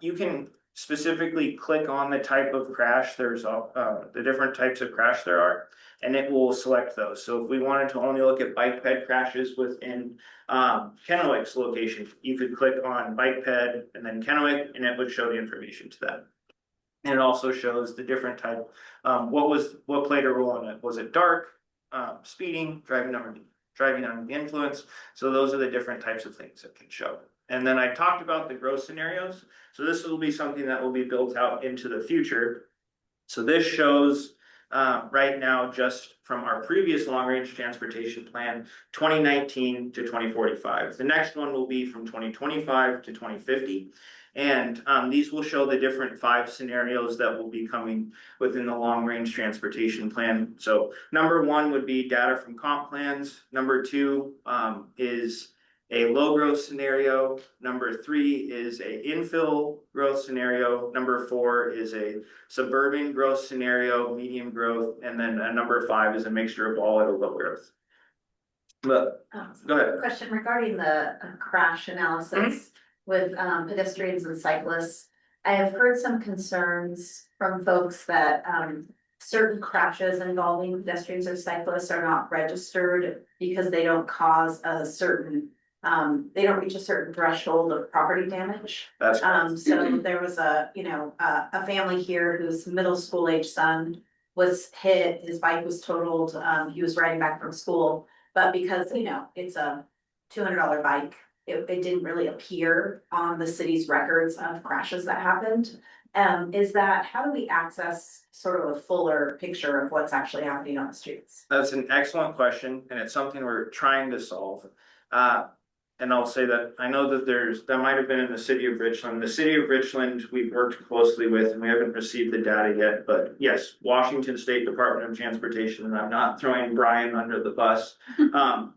You can specifically click on the type of crash. There's the different types of crash there are, and it will select those. So if we wanted to only look at bike ped crashes within Kennewick's location, you could click on bike ped and then Kennewick, and it would show the information to that. And it also shows the different type. What played a role in it? Was it dark, speeding, driving under the influence? So those are the different types of things that can show. And then I talked about the growth scenarios. So this will be something that will be built out into the future. So this shows right now, just from our previous long-range transportation plan, 2019 to 2045. The next one will be from 2025 to 2050. And these will show the different 5 scenarios that will be coming within the long-range transportation plan. So number 1 would be data from comp plans. Number 2 is a low growth scenario. Number 3 is a infill growth scenario. Number 4 is a suburban growth scenario, medium growth, and then number 5 is a mixture of all at a low growth. But go ahead. Question regarding the crash analysis with pedestrians and cyclists. I have heard some concerns from folks that certain crashes involving pedestrians or cyclists are not registered because they don't cause a certain they don't reach a certain threshold of property damage. That's so there was a family here whose middle school age son was hit, his bike was totaled, he was riding back from school, but because it's a $200 bike, it didn't really appear on the city's records of crashes that happened. How do we access sort of a fuller picture of what's actually happening on the streets? That's an excellent question, and it's something we're trying to solve. And I'll say that I know that that might have been in the city of Richland. The city of Richland, we've worked closely with, and we haven't received the data yet. But yes, Washington State Department of Transportation, and I'm not throwing Brian under the bus. Brian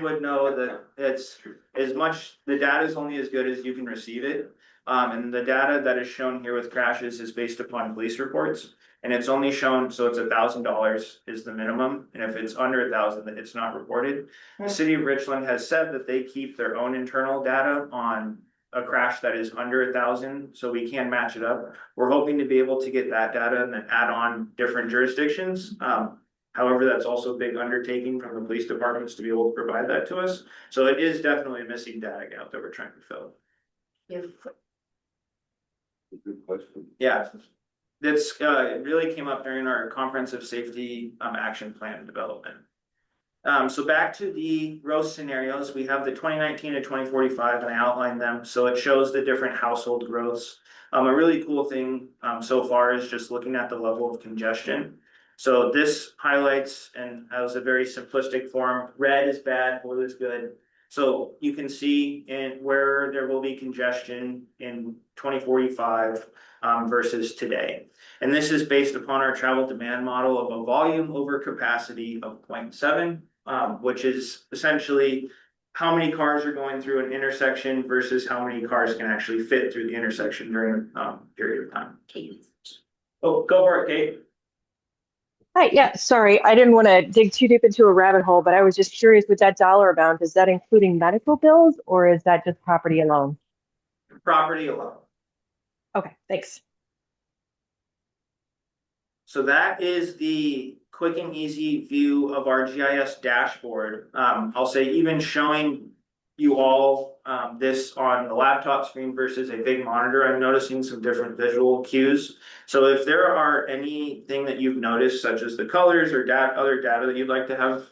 would know that it's as much, the data is only as good as you can receive it. And the data that is shown here with crashes is based upon police reports. And it's only shown, so it's $1,000 is the minimum. And if it's under 1,000, then it's not reported. The city of Richland has said that they keep their own internal data on a crash that is under 1,000, so we can match it up. We're hoping to be able to get that data and then add on different jurisdictions. However, that's also a big undertaking from the police departments to be able to provide that to us. So it is definitely a missing data gap that we're trying to fill. Good question. Yeah. That's it really came up during our comprehensive safety action plan development. So back to the growth scenarios, we have the 2019 to 2045, and I outlined them. So it shows the different household growths. A really cool thing so far is just looking at the level of congestion. So this highlights, and as a very simplistic form, red is bad, blue is good. So you can see in where there will be congestion in 2045 versus today. And this is based upon our travel demand model of a volume over capacity of 0.7, which is essentially how many cars are going through an intersection versus how many cars can actually fit through the intersection during a period of time. Oh, go for it, Kate. Hi, yeah, sorry, I didn't want to dig too deep into a rabbit hole, but I was just curious with that dollar amount, is that including medical bills or is that just property alone? Property alone. Okay, thanks. So that is the quick and easy view of our GIS dashboard. I'll say even showing you all this on the laptop screen versus a big monitor, I'm noticing some different visual cues. So if there are anything that you've noticed, such as the colors or other data that you'd like to have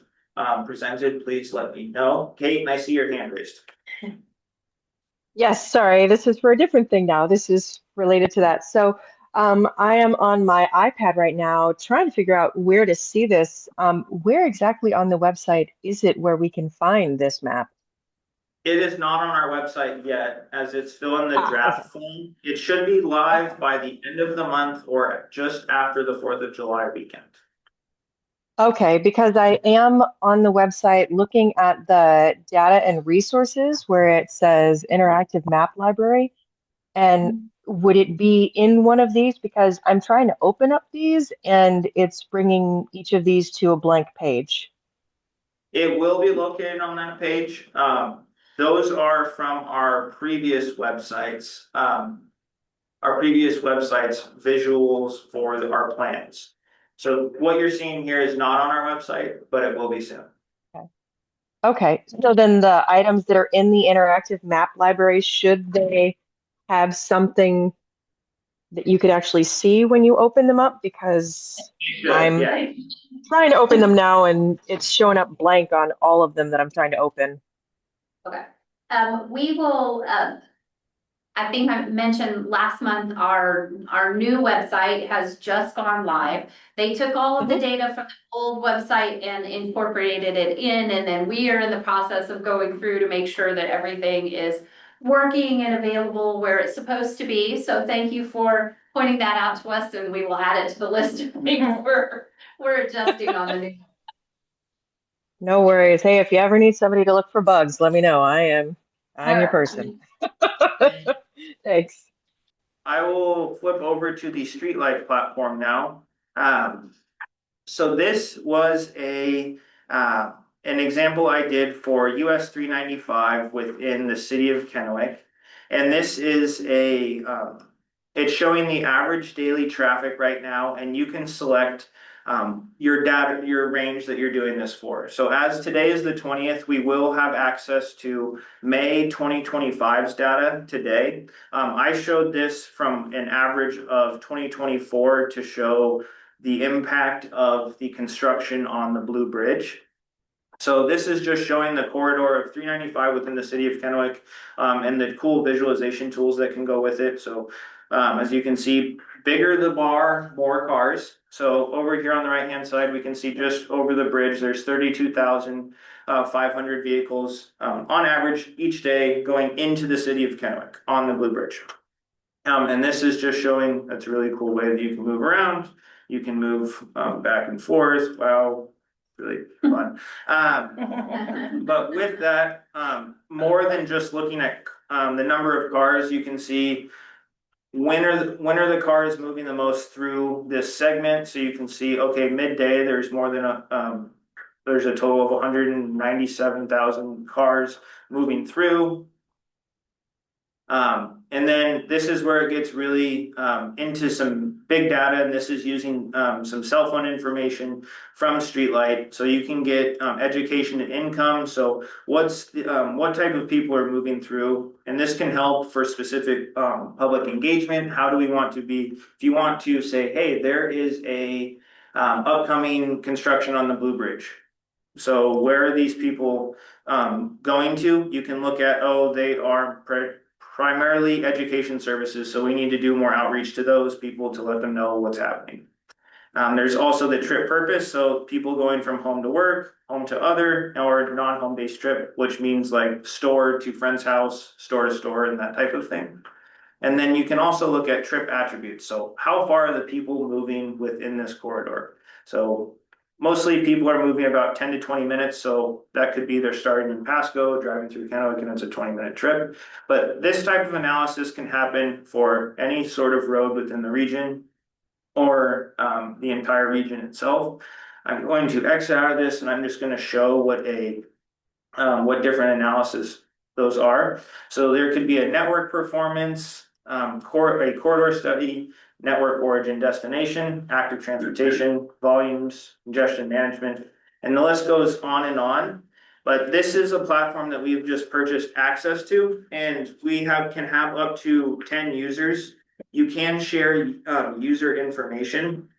presented, please let me know. Kate, and I see your hand raised. Yes, sorry, this is for a different thing now. This is related to that. So I am on my iPad right now trying to figure out where to see this. Where exactly on the website is it where we can find this map? It is not on our website yet, as it's still in the Okay. draft form. It should be live by the end of the month or just after the 4th of July weekend. Okay, because I am on the website looking at the data and resources where it says interactive map library. And would it be in one of these? Because I'm trying to open up these and it's bringing each of these to a blank page. It will be located on that page. Those are from our previous websites. Visuals for our plans. So what you're seeing here is not on our website, but it will be soon. Okay, so then the items that are in the interactive map library, should they have something that you could actually see when you open them up? Because I'm trying to open them now and it's showing up blank on all of them that I'm trying to open. Okay. We will, I think I mentioned last month, our new website has just gone live. They took all of the data from the old website and incorporated it in, and then we are in the process of going through to make sure that everything is working and available where it's supposed to be. So thank you for pointing that out to us, and we will add it to the list of things we're adjusting on the new. No worries. Hey, if you ever need somebody to look for bugs, let me know. I'm your person. Thanks. I will flip over to the Streetlight platform now. So this was an example I did for US 395 within the city of Kennewick. And this is it's showing the average daily traffic right now, and you can select your data, your range that you're doing this for. So as today is the 20th, we will have access to May 2025's data today. I showed this from an average of 2024 to show the impact of the construction on the Blue Bridge. So this is just showing the corridor of 395 within the city of Kennewick and the cool visualization tools that can go with it. So as you can see, bigger the bar, more cars. So over here on the right hand side, we can see just over the bridge, there's 32,500 vehicles on average each day going into the city of Kennewick on the Blue Bridge. And this is just showing, that's a really cool way that you can move around. You can move back and forth. Wow, really fun. But with that, more than just looking at the number of cars, you can see when are the cars moving the most through this segment. So you can see, okay, midday, there's more than there's a total of 197,000 cars moving through. And then this is where it gets really into some big data, and this is using some cell phone information from Streetlight, so you can get education and income. So what type of people are moving through, and this can help for specific public engagement. How do we want to be? If you want to say, hey, there is a upcoming construction on the Blue Bridge. So where are these people going to? You can look at, oh, they are primarily education services, so we need to do more outreach to those people to let them know what's happening. There's also the trip purpose, so people going from home to work, home to other, or non-home based trip, which means like store to friend's house, store to store, and that type of thing. And then you can also look at trip attributes. So how far are the people moving within this corridor? So mostly people are moving about 10 to 20 minutes. So that could be they're starting in Pasco, driving through Kennewick, and it's a 20-minute trip. But this type of analysis can happen for any sort of road within the region or the entire region itself. I'm going to exit out of this and I'm just going to show what different analysis those are. So there could be a network performance, a corridor study, network origin destination, active transportation, volumes, congestion management, and the list goes on and on. But this is a platform that we've just purchased access to, and we can have up to 10 users. You can share user information.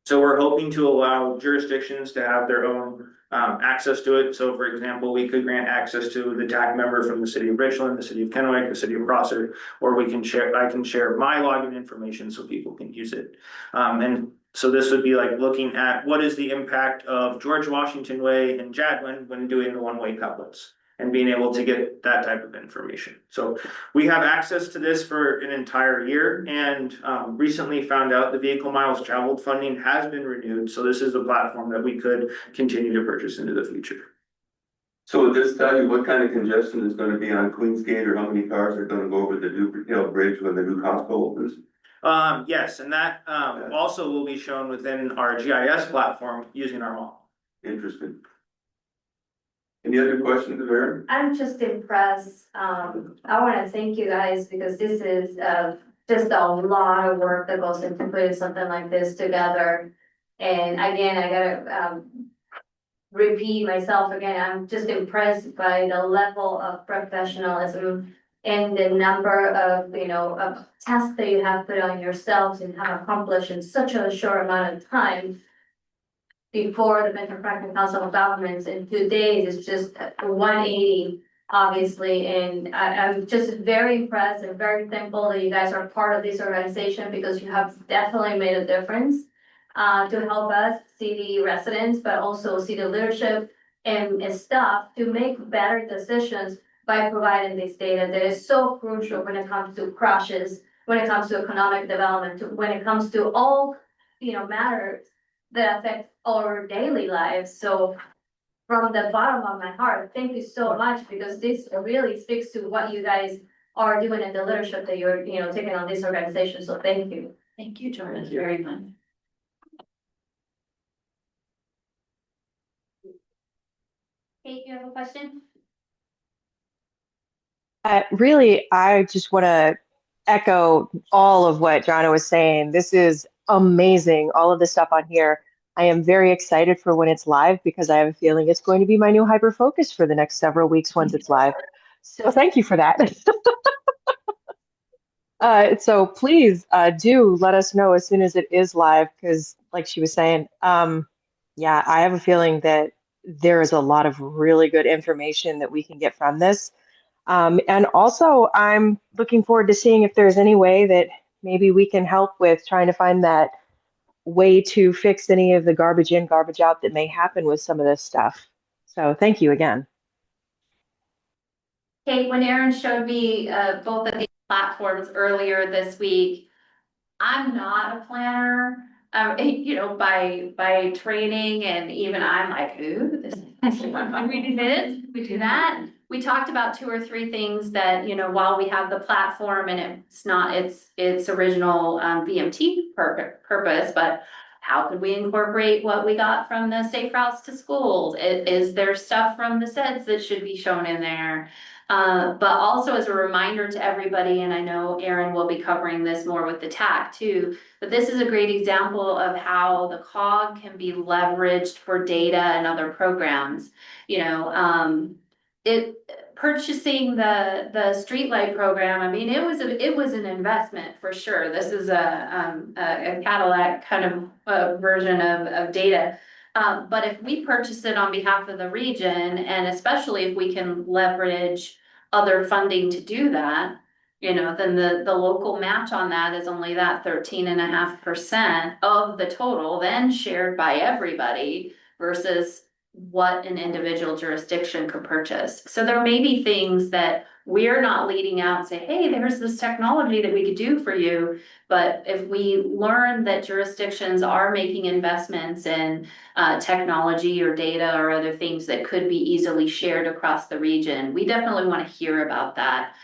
So we're hoping to allow jurisdictions to have their own access to it. So for example, we could grant access to the TAC member from the city of Richland, the city of Kennewick, the city of Prosser, or I can share my login information so people can use it. And so this would be like looking at what is the impact of George Washington Way and Jadwin when doing the one-way couplets and being able to get that type of information. So we have access to this for an entire year, and recently found out the vehicle miles traveled funding has been renewed. So this is a platform that we could continue to purchase into the future. So would this tell you what kind of congestion is going to be on Queensgate, or how many cars are going to go over the Duper Hill Bridge when the new Costco opens? Yes, and that also will be shown within our GIS platform using our model. Interesting. Any other questions of Aaron? I'm just impressed. I want to thank you guys because this is just a lot of work that goes into putting something like this together. And again, I gotta repeat myself again. I'm just impressed by the level of professionalism and the number of, of tasks that you have put on yourselves and have accomplished in such a short amount of time before the Benton-Franklin Council of Governments in 2 days is just 180, obviously. And I'm just very impressed and very thankful that you guys are part of this organization because you have definitely made a difference to help us, city residents, but also city leadership and staff to make better decisions by providing this data that is so crucial when it comes to crashes, when it comes to economic development, when it comes to all, matters that affect our daily lives. So from the bottom of my heart, thank you so much because this really speaks to what you guys are doing and the leadership that you're, taking on this organization. So thank you. Thank you, Jordan, very much. Kate, you have a question? Really, I just want to echo all of what Johnna was saying. This is amazing, all of the stuff on here. I am very excited for when it's live because I have a feeling it's going to be my new hyper focus for the next several weeks once it's live. So thank you for that. So please do let us know as soon as it is live because like she was saying, yeah, I have a feeling that there is a lot of really good information that we can get from this. And also, I'm looking forward to seeing if there's any way that maybe we can help with trying to find that way to fix any of the garbage in, garbage out that may happen with some of this stuff. So thank you again. Kate, when Aaron showed me both of these platforms earlier this week, I'm not a planner, by training, and even I'm like, ooh, this is we do this, we do that. We talked about 2 or 3 things that, while we have the platform and it's not its original VMT purpose, but how could we incorporate what we got from the Safe Routes to Schools? Is there stuff from the SEDS that should be shown in there? But also as a reminder to everybody, and I know Aaron will be covering this more with the TAC too, but this is a great example of how the COG can be leveraged for data and other programs. Purchasing the streetlight program, I mean, it was an investment for sure. This is a Cadillac kind of version of data. But if we purchase it on behalf of the region, and especially if we can leverage other funding to do that, you know, then the local match on that is only that 13.5% of the total, then shared by everybody versus what an individual jurisdiction could purchase. So there may be things that we're not leading out and say, hey, there's this technology that we could do for you. But if we learn that jurisdictions are making investments in technology or data or other things that could be easily shared across the region, we definitely want to hear about that.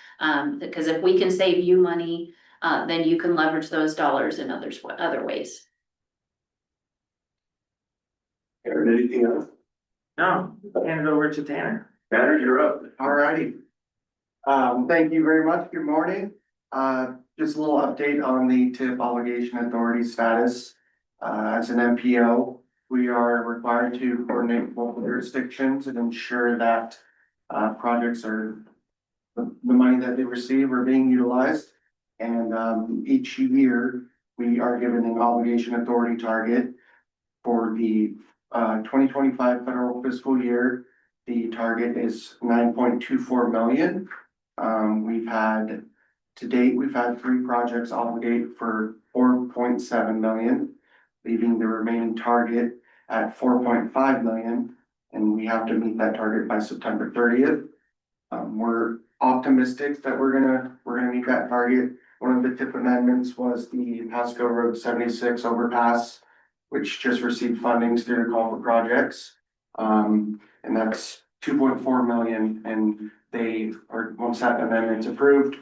Because if we can save you money, then you can leverage those dollars in other ways. Aaron, anything else? No, hand it over to Tanner. Tanner, you're up. Alrighty. Thank you very much. Good morning. Just a little update on the TIF obligation authority status. As an MPO, we are required to coordinate with local jurisdictions and ensure that projects are the money that they receive are being utilized. And each year we are given an obligation authority target for the 2025 federal fiscal year. The target is 9.24 million. To date, we've had 3 projects obligate for 4.7 million, leaving the remaining target at 4.5 million. And we have to meet that target by September 30th. We're optimistic that we're gonna meet that target. One of the TIF amendments was the Pasco Road 76 overpass, which just received fundings through the call for projects. And that's 2.4 million, and once that amendment's approved,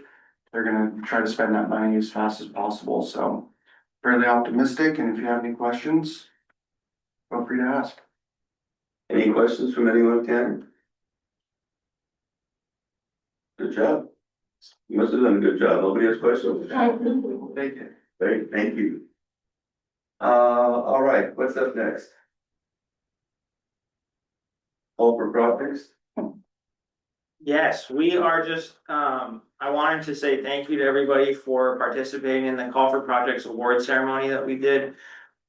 they're gonna try to spend that money as fast as possible. So fairly optimistic, and if you have any questions, feel free to ask. Any questions from anyone, Tanner? Good job. You must have done a good job. Nobody has questions? Thank you. Great, thank you. All right, what's up next? All for projects? Yes, we are just, I wanted to say thank you to everybody for participating in the Call for Projects award ceremony that we did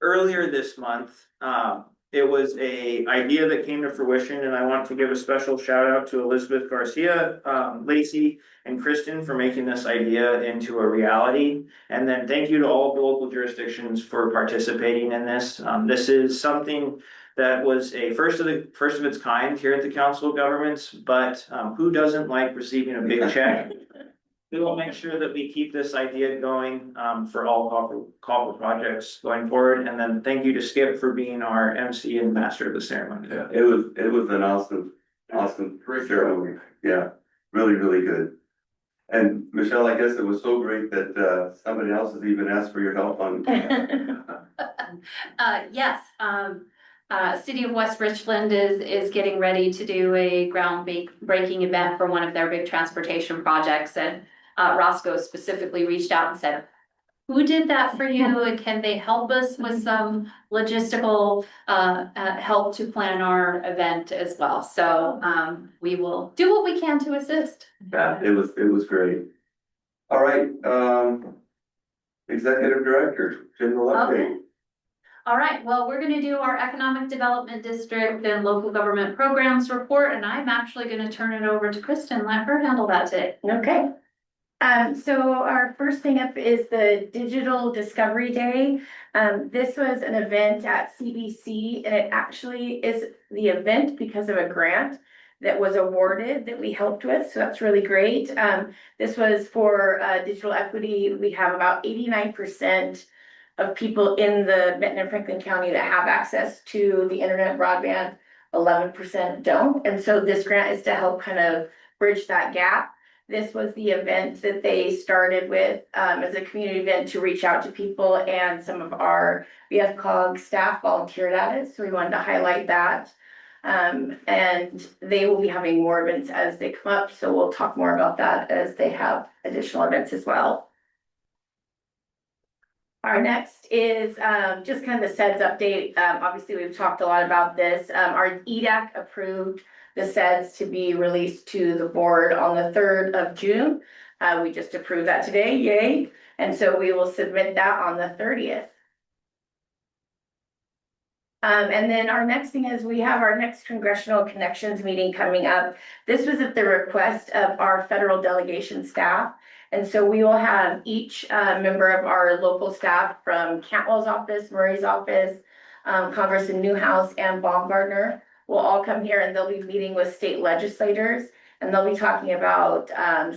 earlier this month. It was a idea that came to fruition, and I want to give a special shout out to Elizabeth Garcia, Lacey, and Kristen for making this idea into a reality. And then thank you to all of the local jurisdictions for participating in this. This is something that was a first of its kind here at the Council of Governments, but who doesn't like receiving a big check? We will make sure that we keep this idea going for all call for projects going forward. And then thank you to Skip for being our MC and master of the ceremony. Yeah, it was an awesome ceremony. Yeah, really good. And Michelle, I guess it was so great that somebody else has even asked for your help on. Yes, City of West Richland is getting ready to do a groundbreaking event for one of their big transportation projects, and Roscoe specifically reached out and said, who did that for you, and can they help us with some logistical help to plan our event as well? So we will do what we can to assist. Yeah, it was great. All right, Executive Director, general update. Okay. All right, well, we're gonna do our Economic Development District and Local Government Programs report, and I'm actually gonna turn it over to Kristen, let her handle that today. Okay. So our first thing up is the Digital Discovery Day. This was an event at CBC, and it actually is the event because of a grant that was awarded that we helped with. So that's really great. This was for digital equity. We have about 89% of people in the Benton-Franklin County that have access to the internet broadband, 11% don't. And so this grant is to help kind of bridge that gap. This was the event that they started with as a community event to reach out to people, and some of our BFCOG staff volunteered at it. So we wanted to highlight that. And they will be having more events as they come up. So we'll talk more about that as they have additional events as well. Our next is just kind of the SEDS update. Obviously, we've talked a lot about this. Our EDAC approved the SEDS to be released to the board on the 3rd of June. We just approved that today, yay. And so we will submit that on the 30th. And then our next thing is we have our next Congressional Connections meeting coming up. This was at the request of our federal delegation staff. And so we will have each member of our local staff from Cantwell's office, Murray's office, Congressman Newhouse, and Baumgartner will all come here, and they'll be meeting with state legislators. And they'll be talking about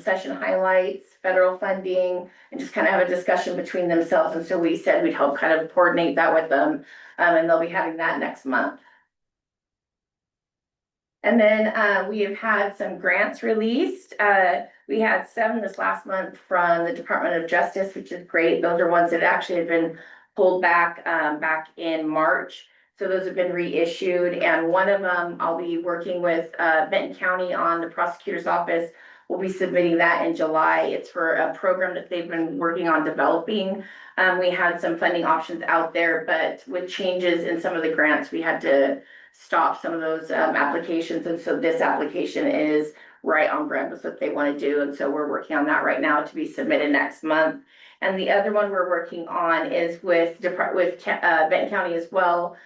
session highlights, federal funding, and just kind of have a discussion between themselves. And so we said we'd help kind of coordinate that with them. And they'll be having that next month. And then we have had some grants released. We had 7 this last month from the Department of Justice, which is great. Those are ones that actually had been pulled back back in March. So those have been reissued. And one of them, I'll be working with Benton County on the prosecutor's office. We'll be submitting that in July. It's for a program that they've been working on developing. We had some funding options out there, but with changes in some of the grants, we had to stop some of those applications. And so this application is right on brand with what they want to do. And so we're working on that right now to be submitted next month. And the other one we're working on is with Benton County as well,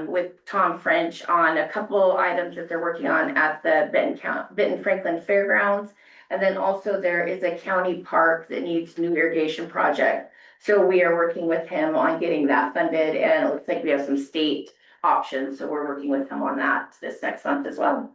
with Tom French on a couple items that they're working on at the Benton-Franklin Fairgrounds. And then also there is a county park that needs new irrigation project. So we are working with him on getting that funded, and it looks like we have some state options. So we're working with him on that this next month as well.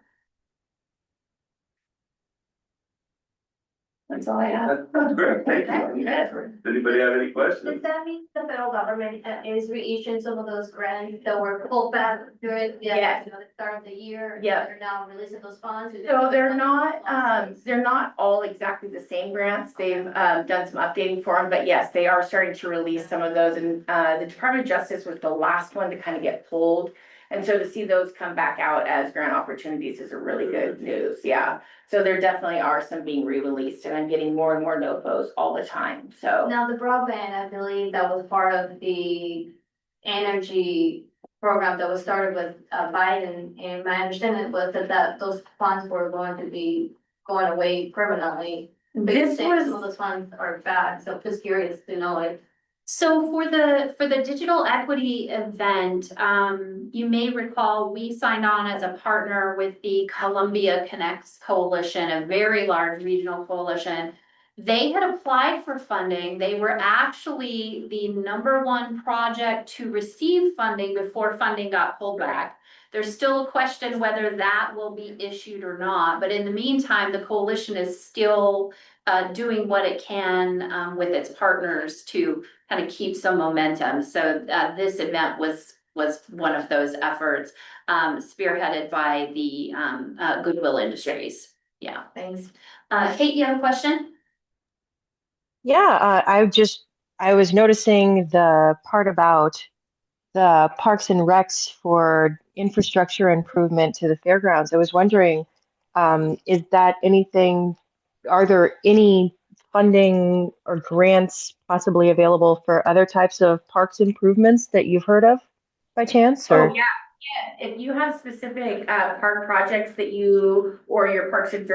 That's all I have. That's great, thank you. Yeah. Does anybody have any questions? Does that mean the federal government is reissuing some of those grants that were pulled back during the, Yes. the start of the year? Yeah. They're now releasing those funds? So they're not all exactly the same grants. They've done some updating for them, but yes, they are starting to release some of those. And the Department of Justice was the last one to kind of get pulled. And so to see those come back out as grant opportunities is a really good news. Yeah. So there definitely are some being re-released, and I'm getting more and more NOFOs all the time. So Now the broadband, I believe that was part of the energy program that was started with Biden, and my understanding was that those funds were going to be going away permanently. this Some was of those funds are back, so just curious to know if. So for the digital equity event, you may recall we signed on as a partner with the Columbia Connects Coalition, a very large regional coalition. They had applied for funding. They were actually the #1 project to receive funding before funding got pulled back. There's still a question whether that will be issued or not, but in the meantime, the coalition is still doing what it can with its partners to kind of keep some momentum. So this event was one of those efforts, spearheaded by the Goodwill Industries. Yeah, thanks. Kate, you have a question? Yeah, I was noticing the part about the parks and recs for infrastructure improvement to the fairgrounds. I was wondering, is that anything, are there any funding or grants possibly available for other types of parks improvements that you've heard of by chance? Oh, Or yeah. If you have specific park projects that you or your Parks and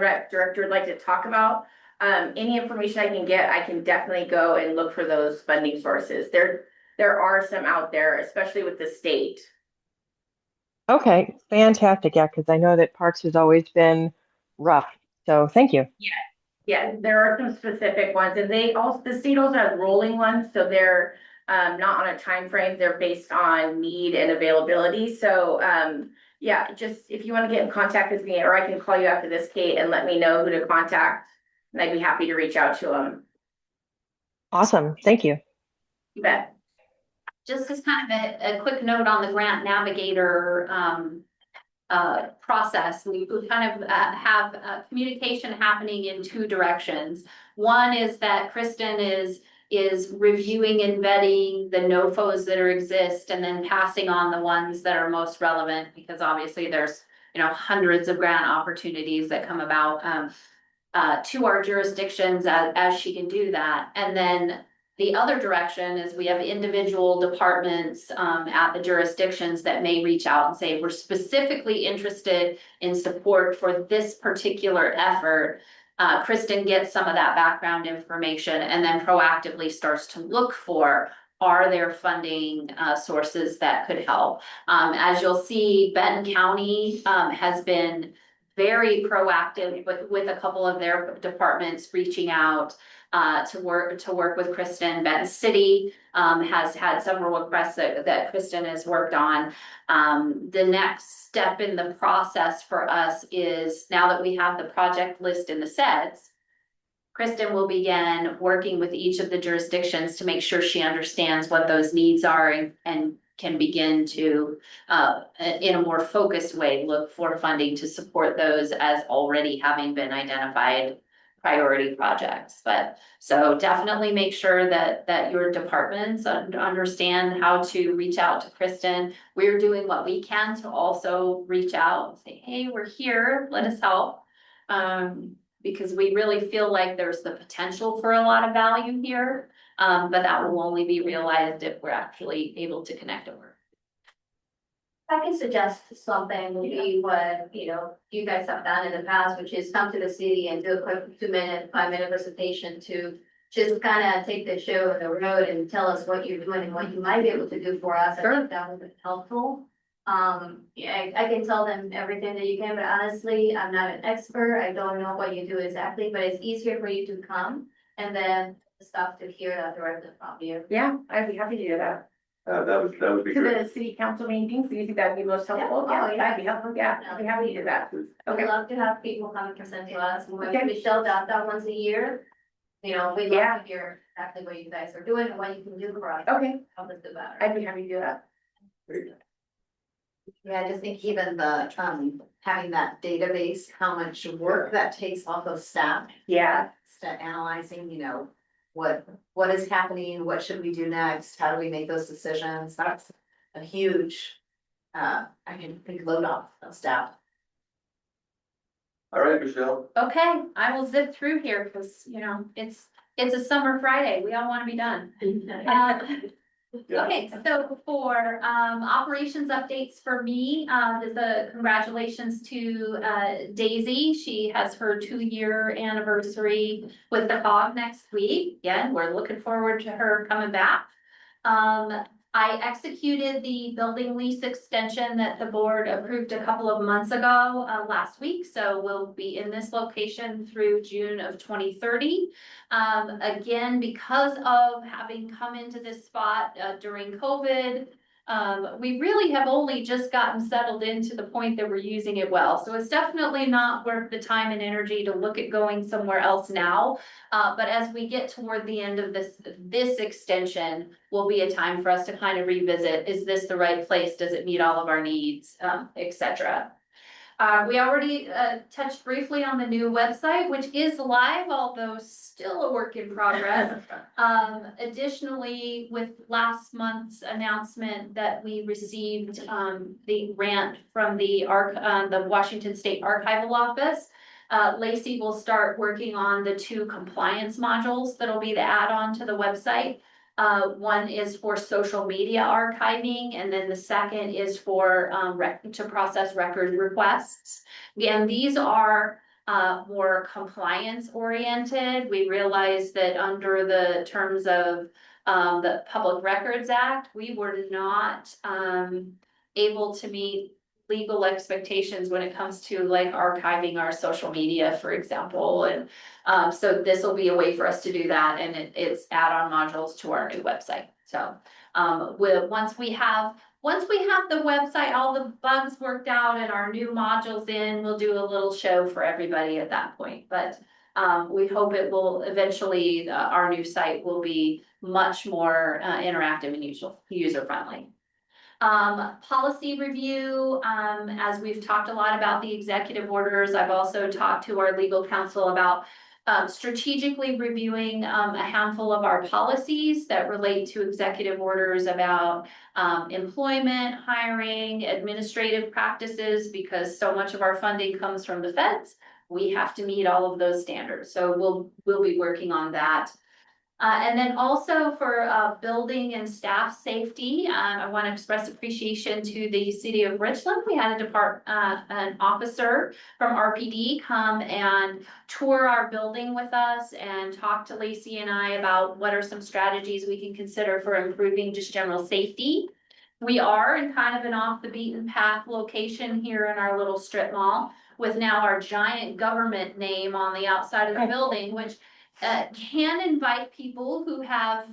Rec director would like to talk about, any information I can get, I can definitely go and look for those funding sources. There are some out there, especially with the state. Okay, fantastic. Yeah, because I know that parks has always been rough. So thank you. Yeah, there are some specific ones, and the state also has rolling ones, so they're not on a time frame. They're based on need and availability. So yeah, just if you want to get in contact with me, or I can call you after this, Kate, and let me know who to contact, and I'd be happy to reach out to them. Awesome. Thank you. You bet. Just as kind of a quick note on the grant navigator process, we kind of have communication happening in 2 directions. One is that Kristen is reviewing and vetting the NOFOs that exist, and then passing on the ones that are most relevant, because obviously there's hundreds of grant opportunities that come about to our jurisdictions as she can do that. And then the other direction is we have individual departments at the jurisdictions that may reach out and say, we're specifically interested in support for this particular effort. Kristen gets some of that background information and then proactively starts to look for are there funding sources that could help? As you'll see, Benton County has been very proactive with a couple of their departments reaching out to work with Kristen. Benton City has had several requests that Kristen has worked on. The next step in the process for us is, now that we have the project list in the sets, Kristen will begin working with each of the jurisdictions to make sure she understands what those needs are and can begin to, in a more focused way, look for funding to support those as already having been identified priority projects. But so definitely make sure that your departments understand how to reach out to Kristen. We're doing what we can to also reach out and say, hey, we're here, let us help. Because we really feel like there's the potential for a lot of value here. But that will only be realized if we're actually able to connect over. I can suggest something would be what, you guys have done in the past, which is come to the city and do a quick 2-minute, 5-minute presentation to just kind of take the show on the road and tell us what you're doing and what you might be able to do for us. I think that would be helpful. Yeah, I can tell them everything that you can, but honestly, I'm not an expert. I don't know what you do exactly, but it's easier for you to come and then stuff to hear that directly from you. Yeah, I'd be happy to do that. That would be To great. the city council meetings, do you think that'd be most helpful? Yeah. Oh, yeah. That'd be helpful, yeah, I'd be happy to do that. I'd Okay. love to have people come and present to us. When Okay. Michelle does that once a year, we love Yeah. to hear exactly what you guys are doing and what you can do for us. Okay, Help us do better. I'd be happy to do that. Yeah, I just think even the, having that database, how much work that takes off of staff. Yeah. Analyzing, what is happening, what should we do next, how do we make those decisions, that's a huge, I can think load off of staff. All right, Michelle. Okay, I will zip through here because, it's a summer Friday. We all want to be done. Yeah. Okay, so for operations updates for me, the congratulations to Daisy. She has her 2-year anniversary with the BFCOG next week. Again, we're looking forward to her coming back. I executed the building lease extension that the board approved a couple of months ago last week. So we'll be in this location through June of 2030. Again, because of having come into this spot during COVID, we really have only just gotten settled into the point that we're using it well. So it's definitely not worth the time and energy to look at going somewhere else now. But as we get toward the end of this extension, will be a time for us to kind of revisit, is this the right place? Does it meet all of our needs, etc. We already touched briefly on the new website, which is live, although still a work in progress. Additionally, with last month's announcement that we received the grant from the Washington State Archival Office, Lacey will start working on the 2 compliance modules that'll be the add-on to the website. One is for social media archiving, and then the second is for to process record requests. Again, these are more compliance oriented. We realize that under the terms of the Public Records Act, we were not able to meet legal expectations when it comes to like archiving our social media, for example. And so this will be a way for us to do that, and it's add-on modules to our new website. So once we have the website, all the bugs worked out and our new modules in, we'll do a little show for everybody at that point. But we hope it will eventually, our new site will be much more interactive and user friendly. Policy review, as we've talked a lot about the executive orders, I've also talked to our legal counsel about strategically reviewing a handful of our policies that relate to executive orders about employment, hiring, administrative practices, because so much of our funding comes from the feds. We have to meet all of those standards. So we'll be working on that. And then also for building and staff safety, I want to express appreciation to the city of Richland. We had an officer from RPD come and tour our building with us and talk to Lacey and I about what are some strategies we can consider for improving just general safety. We are in kind of an off the beaten path location here in our little strip mall with now our giant government name on the outside of the building, which can invite people who have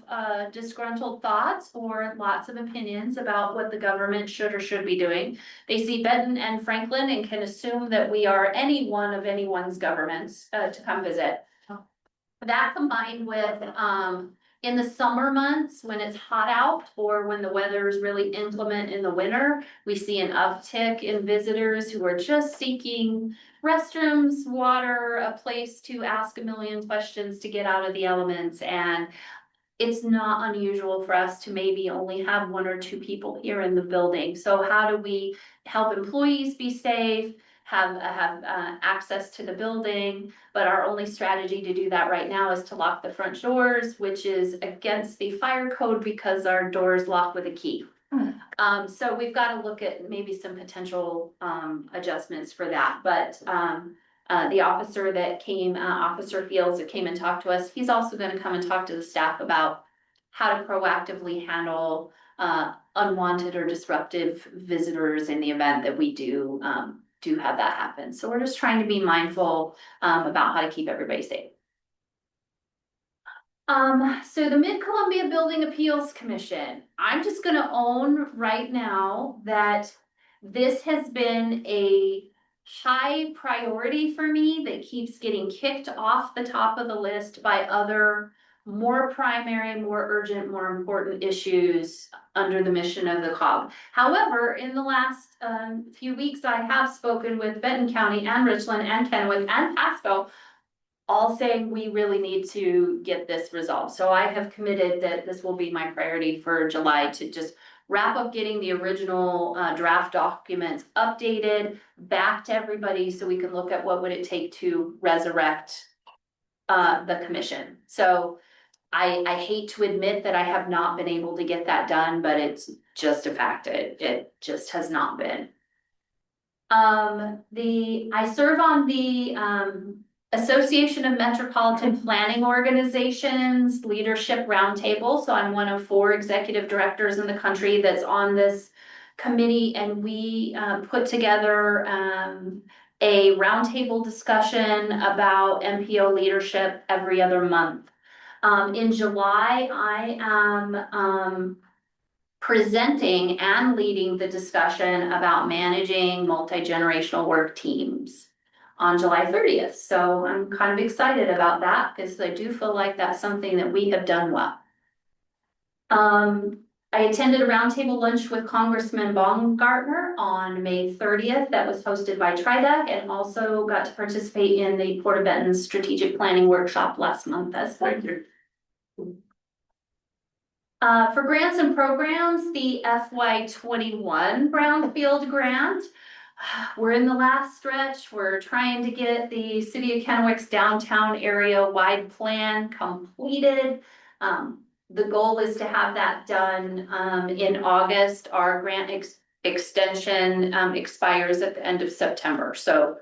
disgruntled thoughts or lots of opinions about what the government should or should be doing. They see Benton and Franklin and can assume that we are any one of anyone's governments to come visit. That combined with in the summer months when it's hot out or when the weather is really inclement in the winter, we see an uptick in visitors who are just seeking restrooms, water, a place to ask a million questions to get out of the elements. And it's not unusual for us to maybe only have one or two people here in the building. So how do we help employees be safe, have access to the building? But our only strategy to do that right now is to lock the front doors, which is against the fire code because our doors lock with a key. So we've got to look at maybe some potential adjustments for that. But the officer that came, Officer Fields, that came and talked to us, he's also going to come and talk to the staff about how to proactively handle unwanted or disruptive visitors in the event that we do have that happen. So we're just trying to be mindful about how to keep everybody safe. So the Mid-Columbia Building Appeals Commission, I'm just gonna own right now that this has been a high priority for me that keeps getting kicked off the top of the list by other more primary, more urgent, more important issues under the mission of the COG. However, in the last few weeks, I have spoken with Benton County and Richland and Kennewick and Pasco, all saying we really need to get this resolved. So I have committed that this will be my priority for July to just wrap up getting the original draft documents updated back to everybody so we can look at what would it take to resurrect the commission. So I hate to admit that I have not been able to get that done, but it's just a fact. It just has not been. I serve on the Association of Metropolitan Planning Organizations Leadership Roundtable. So I'm one of 4 executive directors in the country that's on this committee, and we put together a roundtable discussion about MPO leadership every other month. In July, I am presenting and leading the discussion about managing multi-generational work teams on July 30th. So I'm kind of excited about that because I do feel like that's something that we have done well. I attended a roundtable lunch with Congressman Baumgartner on May 30th that was hosted by TriDeck, and also got to participate in the Port of Benton strategic planning workshop last month as well. Thank you. For grants and programs, the FY21 Brownfield grant, we're in the last stretch. We're trying to get the City of Kennewick's downtown area wide plan completed. The goal is to have that done in August. Our grant extension expires at the end of September. So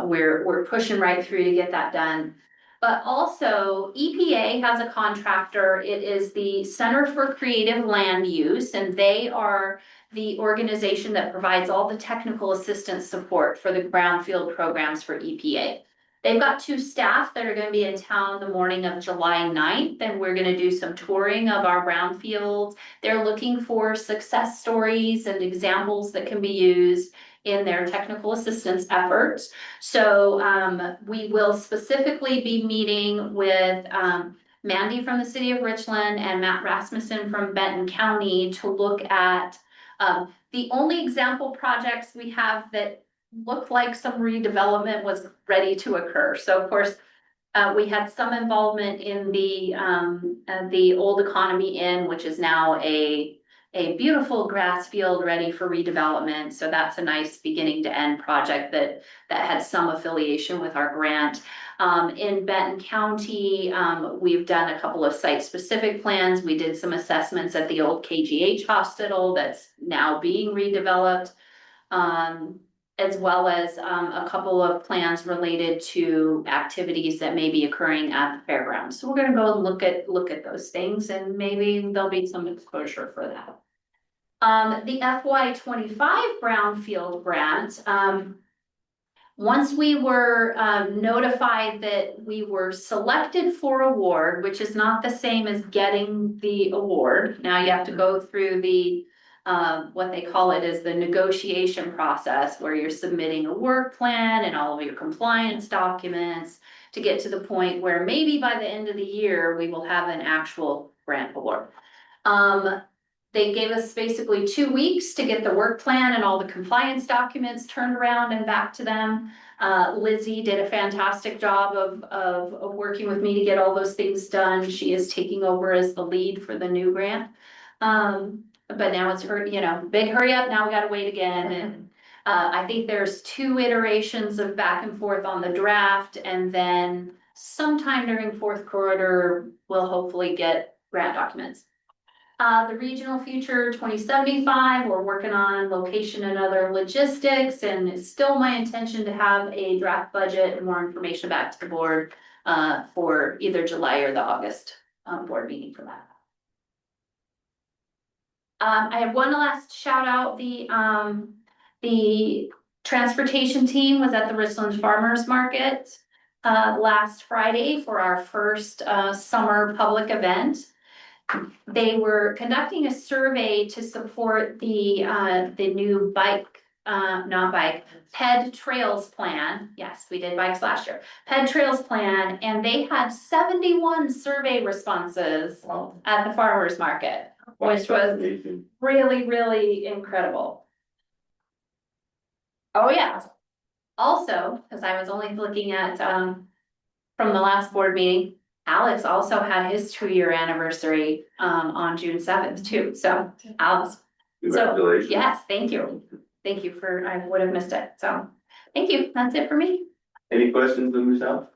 we're pushing right through to get that done. But also EPA has a contractor. It is the Center for Creative Land Use, and they are the organization that provides all the technical assistance support for the brownfield programs for EPA. They've got 2 staff that are going to be in town the morning of July 9th, and we're going to do some touring of our brownfields. They're looking for success stories and examples that can be used in their technical assistance efforts. So we will specifically be meeting with Mandy from the City of Richland and Matt Rasmussen from Benton County to look at the only example projects we have that look like some redevelopment was ready to occur. So of course, we had some involvement in the Old Economy Inn, which is now a a beautiful grass field ready for redevelopment. So that's a nice beginning to end project that had some affiliation with our grant. In Benton County, we've done a couple of site-specific plans. We did some assessments at the old KGH hospital that's now being redeveloped. As well as a couple of plans related to activities that may be occurring at the fairgrounds. So we're gonna go and look at those things, and maybe there'll be some exposure for that. The FY25 Brownfield grant, once we were notified that we were selected for award, which is not the same as getting the award. Now you have to go through the what they call it is the negotiation process, where you're submitting a work plan and all of your compliance documents to get to the point where maybe by the end of the year, we will have an actual grant award. They gave us basically 2 weeks to get the work plan and all the compliance documents turned around and back to them. Lizzie did a fantastic job of working with me to get all those things done. She is taking over as the lead for the new grant. But now it's her, big hurry up, now we gotta wait again. And I think there's 2 iterations of back and forth on the draft, and then sometime during 4th quarter, we'll hopefully get grant documents. The Regional Future 2075, we're working on location and other logistics, and it's still my intention to have a draft budget and more information back to the board for either July or the August board meeting for that. I have one last shout out. The transportation team was at the Richland Farmers Market last Friday for our first summer public event. They were conducting a survey to support the new PED Trails plan. Yes, we did bikes last year. PED Trails plan, and they had 71 survey responses at the farmers market, which was really, really incredible. Oh yeah. Also, because I was only looking at from the last board meeting, Alex also had his 2-year anniversary on June 7th too. So Alex, Congratulations. yes, thank you. Thank you for, I would have missed it. So thank you. That's it for me. Any questions of Michelle?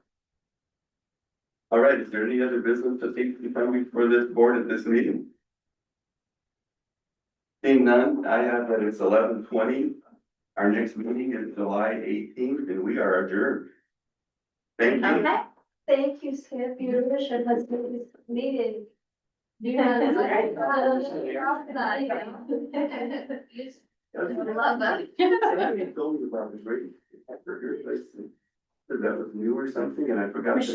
All right, is there any other business to take before this board at this meeting? Seeing none, I have that it's 11:20. Our next meeting is July 18th, and we are adjourned. Thank you. Okay. Thank you, Skip, your mission has been needed. I love that. Somebody told me about the great, that was new or something, and I forgot the name.